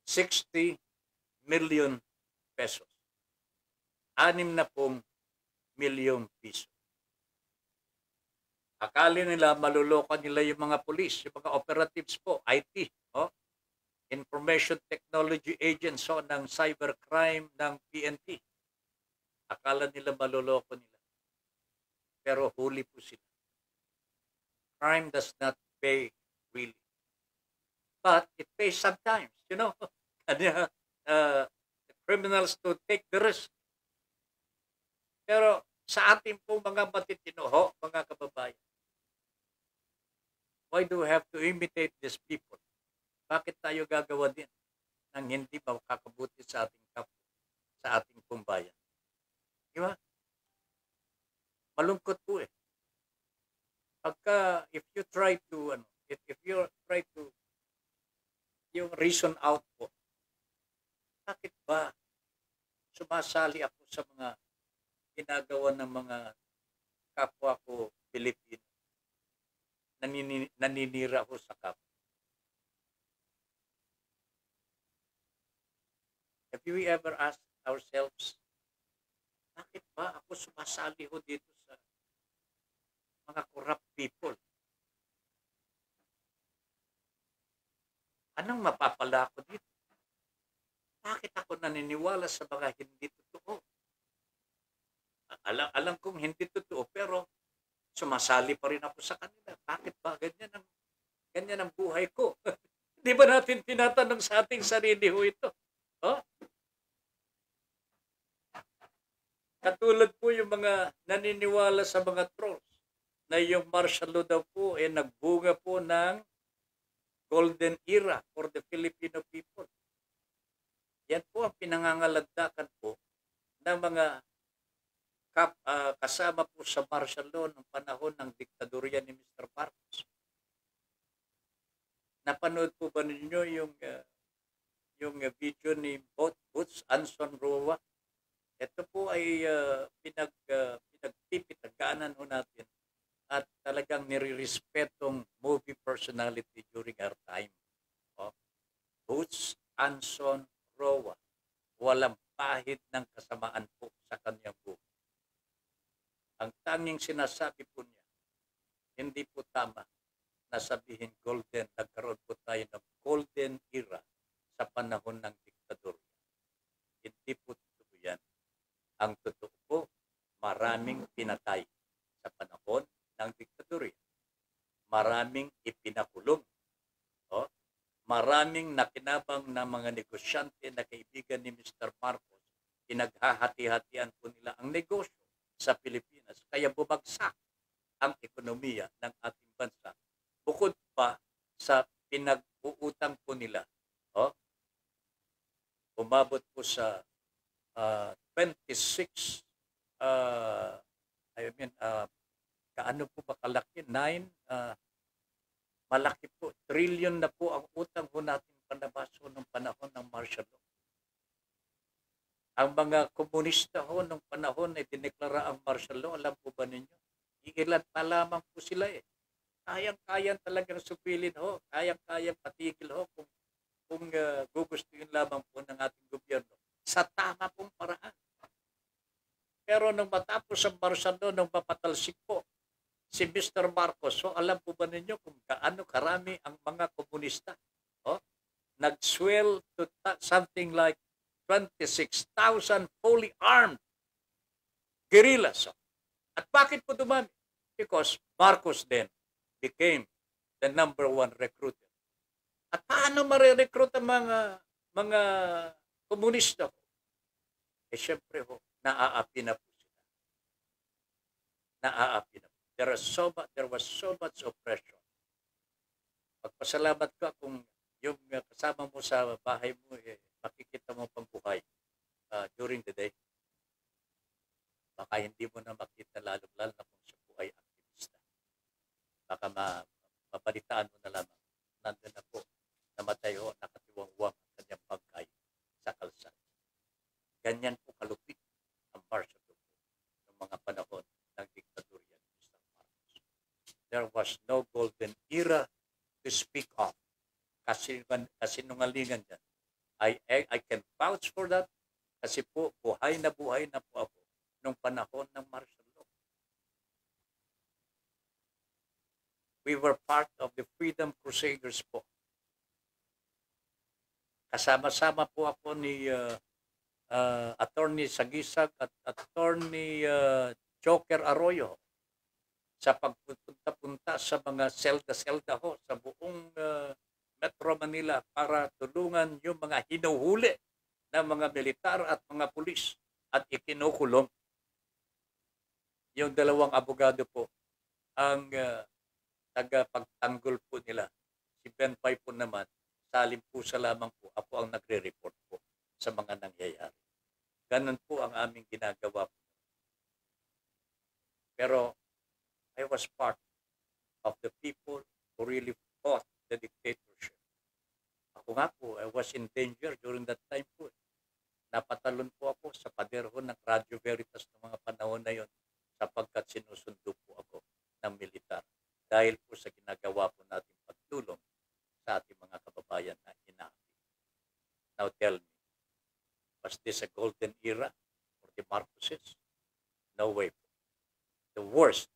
60 million pesos. 60 milyong piso. Akala nila malulokan nila yung mga pulis, yung mga operatives po, IT, Information Technology Agents ng cybercrime ng PNP. Akala nila maluloko nila. Pero huli po sila. Crime does not pay really. But it pays sometimes, the criminals to take the risk. Pero sa ating pong mga matitino, mga kababayan, why do we have to imitate these people? Bakit tayo gagawa din ng hindi makakabuti sa ating kapwa, sa ating pong bayan? Di ba? Malungkot po eh. Pagka, if you try to yung reason out po, bakit ba sumasali ako sa mga ginagawa ng mga kapwa ko Pilipino? Naninira ako sa kapwa. Have we ever asked ourselves, bakit ba ako sumasali ho dito sa mga corrupt people? Anong mapapala ko dito? Bakit ako naniniwala sa mga hindi totoo? Alam kong hindi totoo, pero sumasali pa rin ako sa kanila. Bakit ba ganyan ang buhay ko? Di ba natin tinatanong sa ating sarili ho ito? Oh? Katulad po yung mga naniniwala sa mga trolls na yung martial law daw po nagbunga po ng golden era for the Filipino people. Yan po ang pinangangalandakan po ng mga kasama po sa martial law ng panahon ng diktadorya ni Mr. Marcos. Napanood po ba ninyo yung video ni Boots Anson Roa? Ito po ay pinagpipitaganan ho natin at talagang nirerespetong movie personality during our time. Oh. Boots Anson Roa. Walang pahid ng kasamaan po sa kanyang buhay. Ang tanging sinasabi po niya, hindi po tama na sabihin golden, nagkaroon po tayo ng golden era sa panahon ng diktadorya. Hindi po totoo yan. Ang totoo po, maraming pinatay sa panahon ng diktadorya. Maraming ipinakulong. Oh? Maraming nakinabang na mga negosyante na kaibigan ni Mr. Marcos. Pinaghahati-hatian po nila ang negosyo sa Pilipinas. Kaya bumagsak ang ekonomiya ng ating bansa. Bukod pa sa pinag-uutang po nila. Oh? Umabot po sa 26 kaano po ba kalaki? 9 malaki po, trillion na po ang utang po natin panabaso ng panahon ng martial law. Ang mga komunista ho nung panahon ay dineklara ang martial law, alam po ba ninyo? Iilan pa lamang po sila eh. Kayang-kayang talagang supilin ho, kayang-kayang patigil ho kung gugustuhin lamang po ng ating gobyerno sa tama pong paraan. Pero nung matapos ang martial law, nung mapatalsik po si Mr. Marcos, so alam po ba ninyo kung gaano karami ang mga komunista? Oh? Nag-swell to something like 26,000 fully armed guerrillas. At bakit po dumami? Because Marcos then became the #1 recruiter. At paano marirecruit ang mga komunista? Eh syempre ho, naaapi na po sila. Naaapi na po. There was so much oppression. Pagpasalamat ka kung yung kasama mo sa bahay mo, makikita mo pang buhay during the day. Baka hindi mo na makita lalo-lalo na kung siya po ay aktivista. Baka mabalitaan mo na lamang. Nandun na po, namatay ho, nakatiwang-wang ang kanyang bangkay sa kalsada. Ganyan po kalupit ang martial law ng mga panahon ng diktadorya ni Mr. Marcos. There was no golden era to speak of. Kasinungalingan dyan. I can vouch for that kasi po buhay na po ako nung panahon ng martial law. We were part of the Freedom Crusaders po. Kasama-sama po ako ni Attorney Sagisag at Attorney Joker Arroyo sa pagpunta-punta sa mga selda-selda ho sa buong Metro Manila para tulungan yung mga hinuhuli ng mga militar at mga pulis at ikinukulong. Yung dalawang abogado po ang tagapagtanggol po nila. Si Ben Pai po naman, salim po sa lamang po, ako ang nagre-report po sa mga nangyayari. Ganun po ang aming ginagawa po. Pero I was part of the people who really fought the dictatorship. Ako nga po, I was in danger during that time po. Napatalon po ako sa pader ho ng Radio Veritas ng mga panahon na yon sapagkat sinusundo po ako ng militar dahil po sa ginagawa po natin pagtulong sa ating mga kababayan na hinahapi. Now tell me, was this a golden era for the Marcoses? No way po. The worst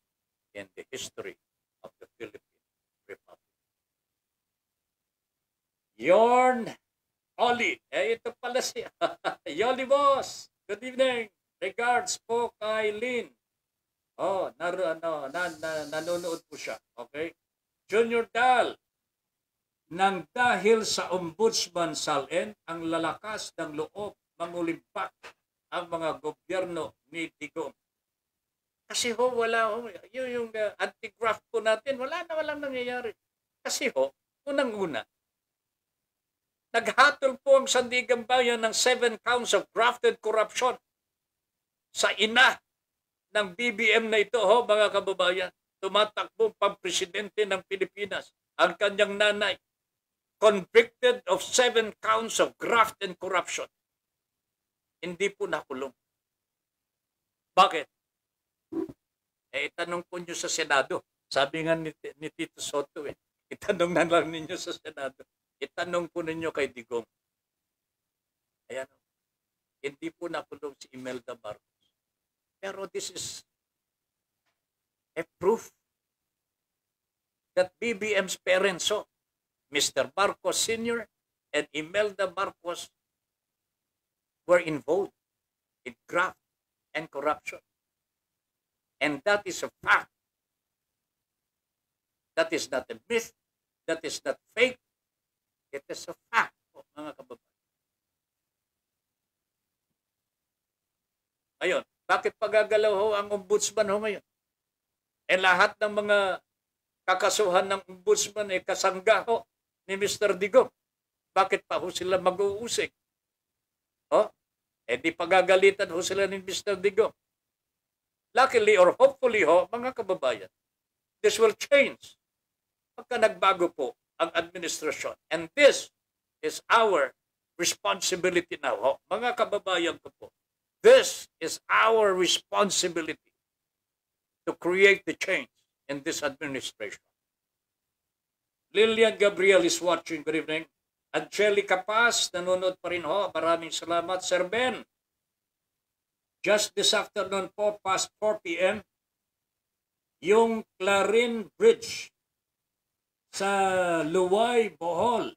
in the history of the Philippine Republic. Yorn Oli. Ito pala si Yoli Boss. Good evening. Regards po kay Lynn. Nanonood po siya. Okay? Junior Dal. Nang dahil sa Ombudsman Salen, ang lalakas ng loob mangulimpak ang mga gobyerno ni Digong. Kasi wala yung anti-graft po natin, walang nangyayari. Kasi unang-una, naghatol po ang Sandigan Bayan ng 7 counts of grafted corruption sa ina ng BBM na ito, mga kababayan. Tumatakbo pang-presidente ng Pilipinas, ang kanyang nanay, convicted of 7 counts of graft and corruption. Hindi po nakulong. Bakit? Itanong po nyo sa Senado. Sabi nga ni Tito Soto, itanong na lang ninyo sa Senado. Itanong po ninyo kay Digong. Ayan, hindi po nakulong si Imelda Marcos. Pero this is a proof that BBM's parents, Mr. Marcos Sr. and Imelda Marcos, were involved in graft and corruption. And that is a fact. That is not a myth. That is not fake. It is a fact, mga kababayan. Ngayon, bakit pagagalaw ang ombudsman ngayon? Lahat ng mga kakasuhan ng ombudsman kasangga ni Mr. Digong. Bakit pa sila mag-uusig? Di pagagalitan sila ni Mr. Digong. Luckily or hopefully mga kababayan, this will change pagka nagbago po ang administrasyon. And this is our responsibility now. Mga kababayan ko po, this is our responsibility to create the change in this administration. Lilian Gabriel is watching. Good evening. Angelica Paz, nanonood pa rin Maraming salamat. Sir Ben, just this afternoon po, past 4 p.m., yung Clarin Bridge sa Luway, Bohol,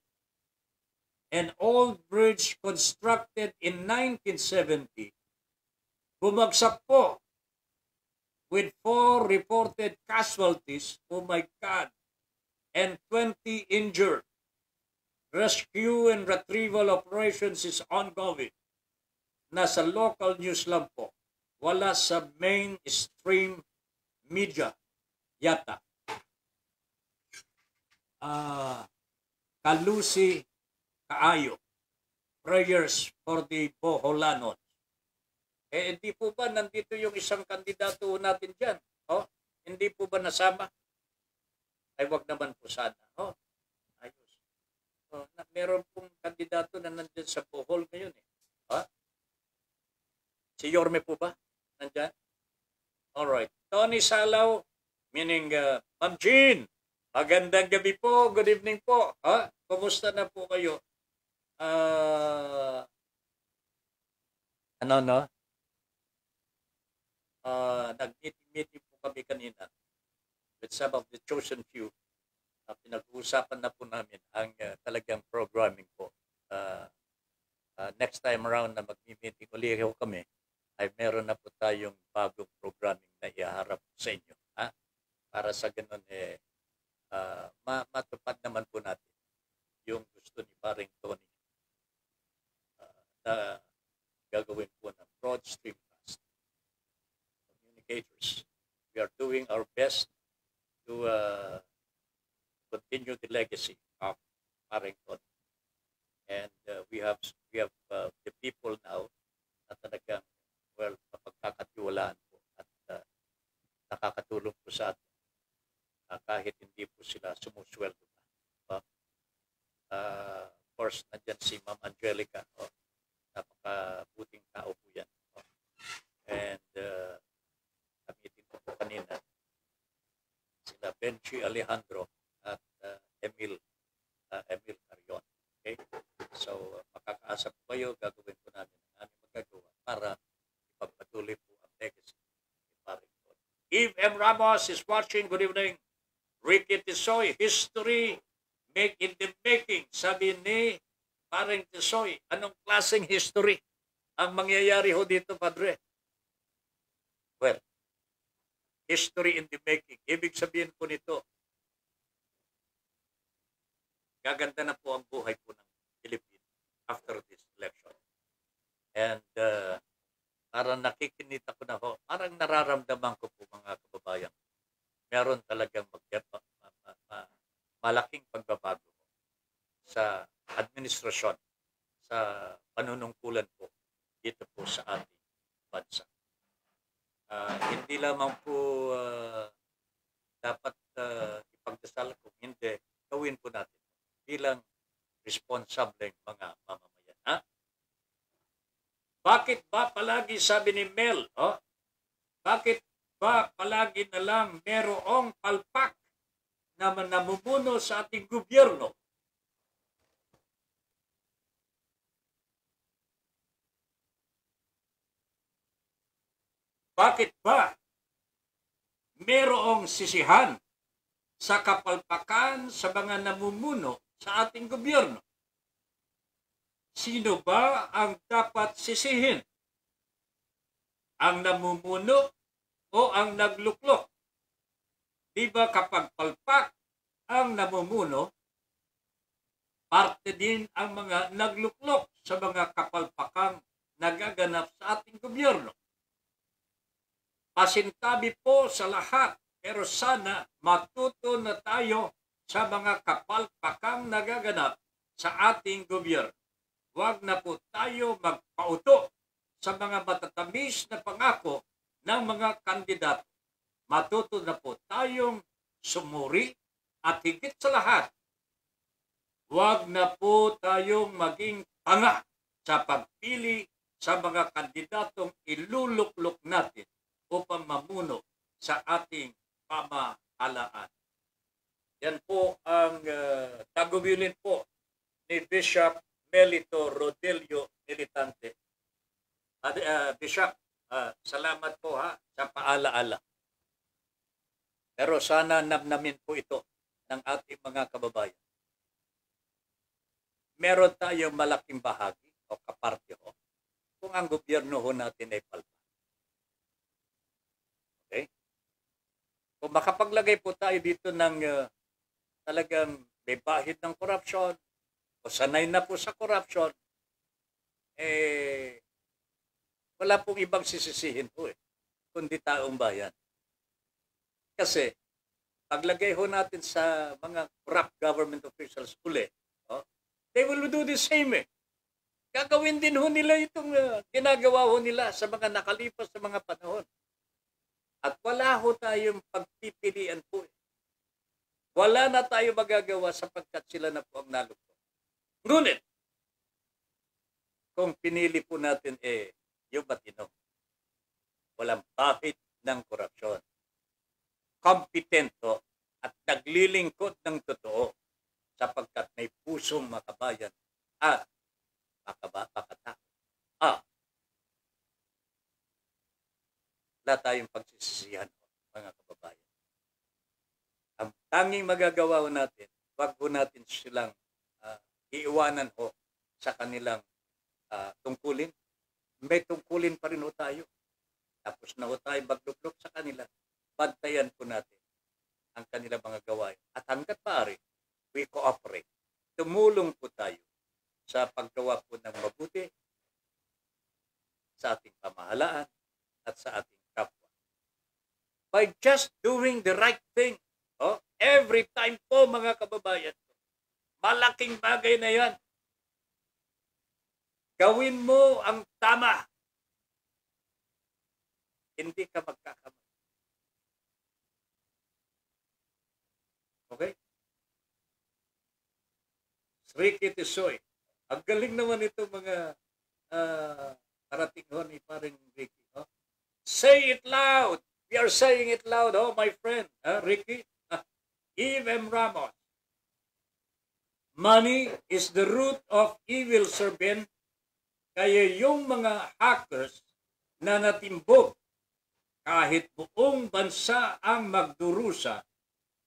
an old bridge constructed in 1970, bumagsak po with 4 reported casualties, oh my God, and 20 injured. Rescue and retrieval operations is ongoing. Nasa local news lang po. Wala sa mainstream media yata. Kalusi kaayo. Prayers for the Boholanos. Hindi po ba nandito yung isang kandidato natin dyan? Hindi po ba nasama? Ay, wag naman po sana. Ayos. Meron pong kandidato na nandyan sa Bohol ngayon. Si Yorme po ba? Nandyan? Alright. Tony Salaw, meaning Ma'am Jean. Magandang gabi po. Good evening po. Kumusta na po kayo? Nag-meeting po kami kanina with some of the chosen few. Pinag-uusapan na po namin ang talagang programming po. Next time around na mag-meeting ulit kami, ay meron na po tayong bagong programming na iharap sa inyo. Para sa ganun, matupad naman po natin yung gusto ni Paring Tony na gagawin po ng broad streamcast communicators. We are doing our best to continue the legacy of Paring Tony. And we have the people now na talagang mapagkakatiwalaan po at nakakatulong po sa atin kahit hindi po sila sumusweldo pa. Of course, nandyan si Ma'am Angelica. Napakabuting tao po yan. And kamitin ko po kanina sila Benji Alejandro at Emil Carion. Okay? So, makakaasa po kayo, gagawin po namin ang aming magagawa para ipagpatuloy po ang legacy ni Paring Tony. Eve M. Ramos is watching. Good evening. Ricky Tisoy, History make in the making. Sabi ni Parang Tisoy, anong klaseng history ang mangyayari ho dito, Padre? Well, history in the making. Ibig sabihin po nito, gaganda na po ang buhay po ng Pilipinas after this election. And parang nakikinita ko na ho, parang nararamdaman ko po mga kababayan, meron talagang malaking pagbabago sa administrasyon, sa panunungkulan po dito po sa ating bansa. Hindi lamang po dapat ipagdasal kung hindi, gawin po natin bilang responsableng mga mamamayan. Ha? Bakit ba palagi, sabi ni Mel, bakit ba palagi na lang merong palpak na namumuno sa ating gobyerno? Bakit ba merong sisihan sa kapalpakan sa mga namumuno sa ating gobyerno? Sino ba ang dapat sisihin? Ang namumuno o ang nagluklok? Di ba kapag palpak ang namumuno, parte din ang mga nagluklok sa mga kapalpakang nagaganap sa ating gobyerno? Pasintabi po sa lahat, pero sana matuto na tayo sa mga kapalpakang nagaganap sa ating gobyerno. Huwag na po tayo magpauto sa mga matatamis na pangako ng mga kandidato. Matuto na po tayong sumuri at higit sa lahat, huwag na po tayong maging tanga sa pagpili sa mga kandidatong iluluklok natin upang mamuno sa ating pamahalaan. Yan po ang tagubilin po ni Bishop Melito Rodelio Militante. Bishop, salamat po sa paalaala. Pero sana namnamin po ito ng ating mga kababayan. Meron tayong malaking bahagi o kaparte ho kung ang gobyerno ho natin ay palpak. Okay? Kung makapaglagay po tayo dito ng talagang may bahid ng korupsyon o sanay na po sa korupsyon, wala pong ibang sisisihin po kundi taong bayan. Kasi, paglagay ho natin sa mga corrupt government officials uli, they will do the same Gagawin din ho nila itong ginagawa ho nila sa mga nakalipas sa mga panahon. At wala ho tayong pagpipilian po. Wala na tayo magagawa sapagkat sila na po ang nalugto. Ngunit, kung pinili po natin yung matino, walang bahid ng korupsyon, kompetento at naglilingkod ng totoo sapagkat may pusong makabayan at makatao. Wala tayong pagsisisihan, mga kababayan. Ang tanging magagawa natin, wag po natin silang iiwanan ho sa kanilang tungkulin. May tungkulin pa rin ho tayo. Tapos na ho tayo magluklok sa kanila. Bantayan po natin ang kanilang mga gawain. At hanggat maaari, we cooperate. Tumulong po tayo sa paggawa po ng mabuti sa ating pamahalaan at sa ating kapwa. By just doing the right thing, every time po mga kababayan, malaking bagay na yan. Gawin mo ang tama. Hindi ka magkakamali. Okay? Ricky Tisoy. Ang galing naman ito mga karating ho ni paring Ricky. Say it loud. We are saying it loud, my friend. Ricky. Eve M. Ramos. Money is the root of evil, Sir Ben. Kaya yung mga hackers na natimbog kahit buong bansa ang magdurusa,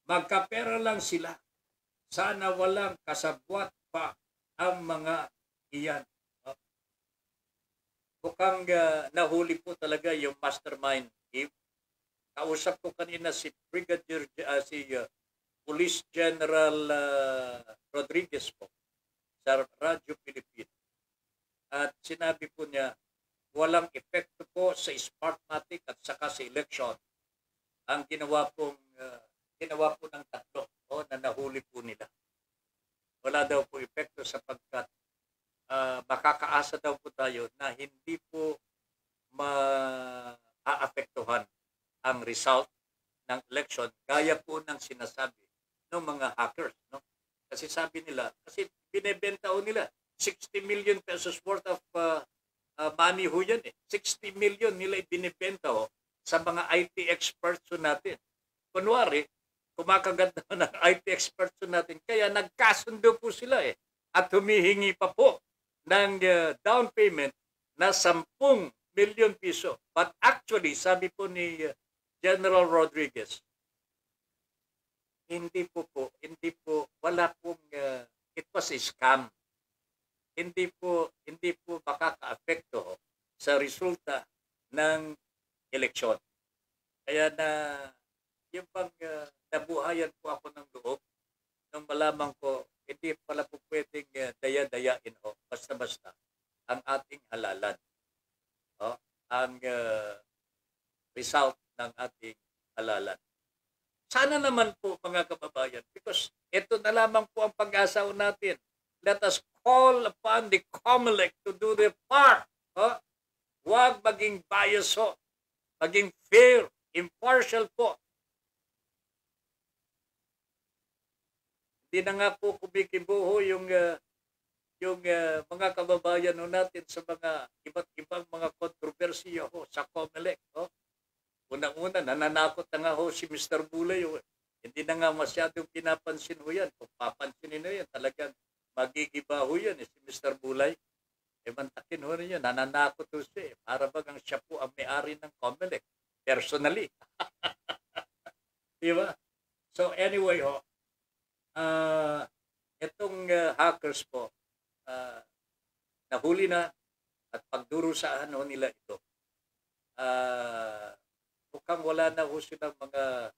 magkapera lang sila. Sana walang kasabwat pa ang mga iyan. Mukhang nahuli po talaga yung mastermind. Kausap ko kanina si Police General Rodriguez po sa Radyo Pilipino. At sinabi po niya, walang epekto po sa Smartmatic at saka sa election ang ginawa po ng tatlo na nahuli po nila. Wala daw po epekto sapagkat makakaasa daw po tayo na hindi po maaapektuhan ang result ng election gaya po ng sinasabi ng mga hackers. No? Kasi sabi nila, kasi binebenta ho nila 60 million pesos worth of money ho yan. 60 million nila ibinibenta ho sa mga IT experts natin. Kunwari, kumakagat na ng IT experts natin. Kaya nagkasundo po sila at humihingi pa po ng down payment na 10 million piso. But actually, sabi po ni General Rodriguez, hindi po, wala pong, it was a scam. Hindi po makaka-apekto sa resulta ng eleksyon. Kaya yung bang nabuhayan po ako ng loob nung malaman ko, hindi pala po pwedeng daya-dayain basta-basta ang ating halalan. Ang result ng ating halalan. Sana naman po mga kababayan, because ito na lamang po ang pag-asa natin. Let us call upon the COMELEC to do their part. Huwag maging bias maging fair, impartial po. Hindi na nga po kumikibuho yung mga kababayan natin sa mga iba't ibang mga kontrobersiya sa COMELEC. Unang-una, nananakot na nga si Mr. Bulay. Hindi na nga masyadong pinapansin yan. Kung papansinin yan, talagang magigiba yan si Mr. Bulay. Mantakin niya, nananakot siya. Para bagang siya po ang may-ari ng COMELEC. Personally. Diba? So anyway, itong hackers po, nahuli na at pagdurusahan nila ito. Mukhang wala na silang mga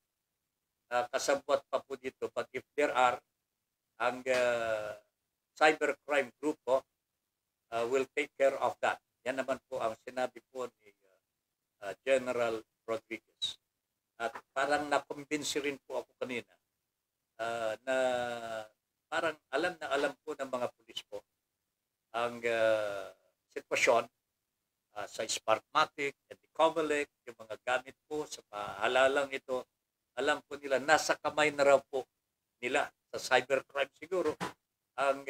kasabwat pa po dito. But if there are, ang cybercrime group will take care of that. Yan naman po ang sinabi po ni General Rodriguez. At parang nakumbinsi rin po ako kanina na parang alam po ng mga pulis po ang sitwasyon sa Smartmatic and the COMELEC, yung mga gamit po sa pahalalang ito, alam po nila, nasa kamay na raw po nila sa cybercrime siguro ang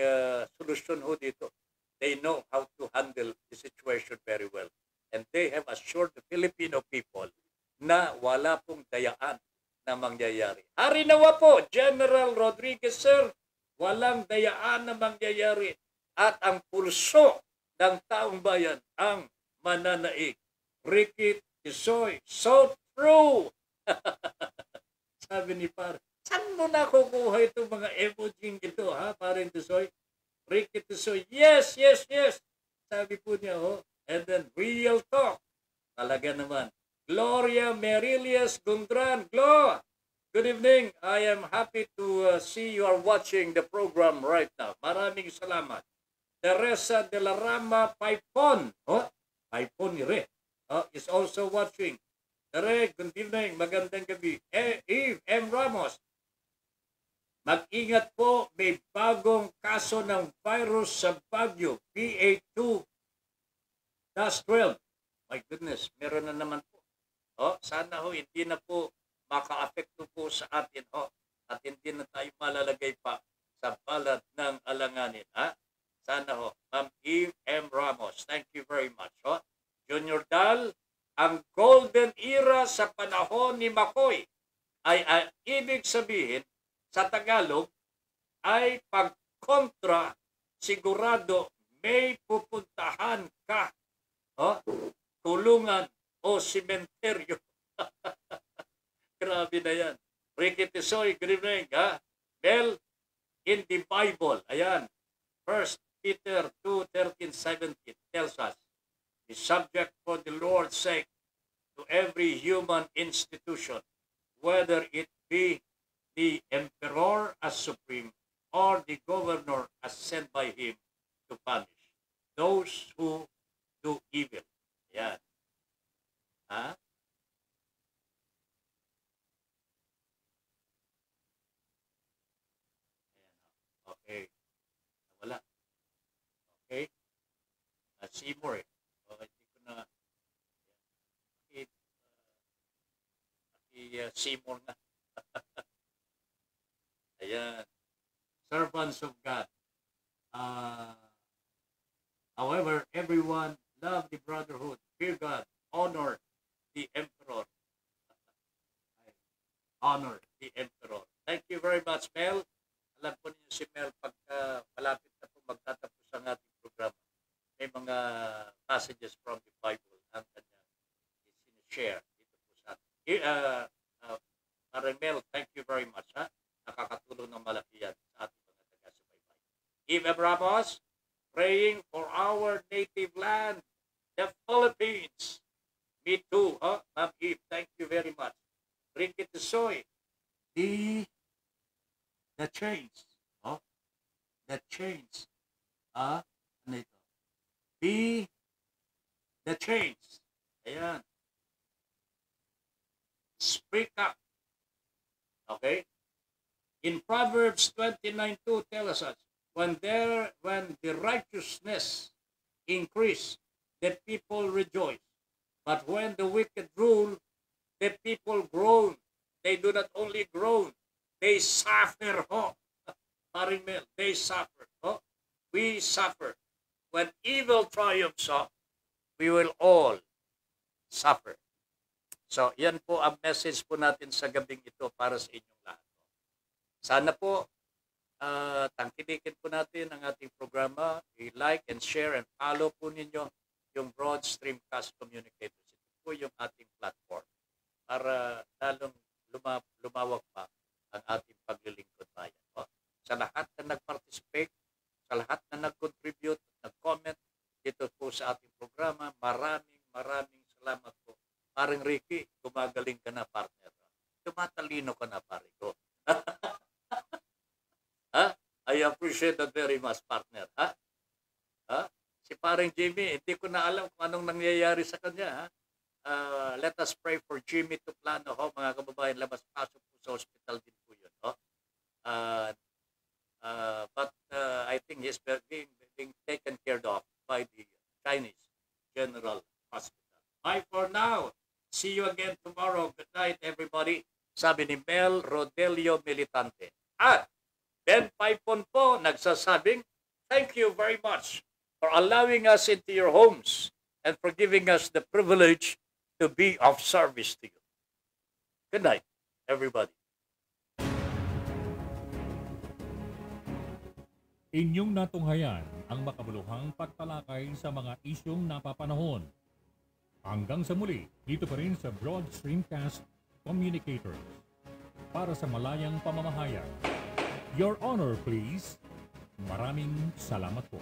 solusyon dito. They know how to handle the situation very well. And they have assured the Filipino people na wala pong dayaan na mangyayari. Hari nawa po, General Rodriguez, sir, walang dayaan na mangyayari. At ang pulso ng taong bayan ang mananaig. Ricky Tisoy, so true! Sabi ni Par, saan mo nakukuha itong mga emojing ito, Paring Tisoy? Ricky Tisoy, yes! Sabi po niya, and then real talk. Talaga naman. Gloria Merilias Gundran. Glo, good evening. I am happy to see you are watching the program right now. Maraming salamat. Teresa de la Rama Paipon. Paipon ni Re. Is also watching. Re, good evening. Magandang gabi. Eve M. Ramos. Mag-ingat po, may bagong kaso ng virus sa Baguio, BA2-12. My goodness, meron na naman po. Sana hindi na po maka-apekto po sa atin. At hindi na tayo malalagay pa sa balat ng alanganin. Sana Ma'am Eve M. Ramos, thank you very much. Junior Dal, ang golden era sa panahon ni Makoy ay ibig sabihin sa Tagalog ay pagkontra, sigurado may pupuntahan ka. Tulungan o simenteryo. Grabe na yan. Ricky Tisoy, good evening. Mel, in the Bible. Ayan, 1 Peter 2:13-17 tells us, be subject for the Lord's sake to every human institution, whether it be the emperor as supreme or the governor as sent by him to punish those who do evil. Ayan. Ha? Okay. Wala. Okay. Seymour. Okay, hindi ko na. Seymour nga. Ayan. Servants of God. However, everyone love the brotherhood, fear God, honor the emperor. Honor the emperor. Thank you very much, Mel. Alam po ninyo si Mel, pagka malapit na po magtatapos ang ating programa, may mga passages from the Bible ang kanya share dito po sa atin. Mel, thank you very much. Ha? Nakakatulong ng malaki yan sa ating mga taga-subaybay. Eve Abramos, praying for our native land, the Philippines. Me too, huh? Ma'am Eve, thank you very much. Bring it to soy. The chains. Oh, the chains. Ano ito? Be the chains. Ayan. Speak up. Okay? In Proverbs 29:2 tells us, when the righteousness increase, the people rejoice. But when the wicked rule, the people groan. They do not only groan, they suffer. Oh, Paring Mel, they suffer. Oh, we suffer. When evil triumphs, we will all suffer. So, yan po ang message po natin sa gabing ito para sa inyong lahat. Sana po, tangkilikin po natin ang ating programa. I-like and share and follow po ninyo yung Broad Streamcast Communicators. Ito po yung ating platform para lalong lumawak pa ang ating paglilingkod bayan. Sa lahat na nag-participate, sa lahat na nag-contribute, nag-comment dito po sa ating programa, maraming salamat po. Paring Ricky, gumagaling ka na, partner. Tumatalino ka na, pare ko. I appreciate that very much, partner. Si paring Jimmy, hindi ko na alam kung anong nangyayari sa kanya. Let us pray for Jimmy Tuplano, mga kababayan, labas-pasok po sa hospital din po yun. But I think he's being taken care of by the Chinese General Hospital. Bye for now. See you again tomorrow. Good night, everybody. Sabi ni Mel Rodelio Militante. At Ben Paipon po nagsasabing, thank you very much for allowing us into your homes and for giving us the privilege to be of service to you. Good night, everybody. Inyong natunghayan ang makabuluhang pagtalakay sa mga isyong napapanahon. Hanggang sa muli, dito pa rin sa Broad Streamcast Communicators. Para sa malayang pamamahayag. Your Honor, please. Maraming salamat po.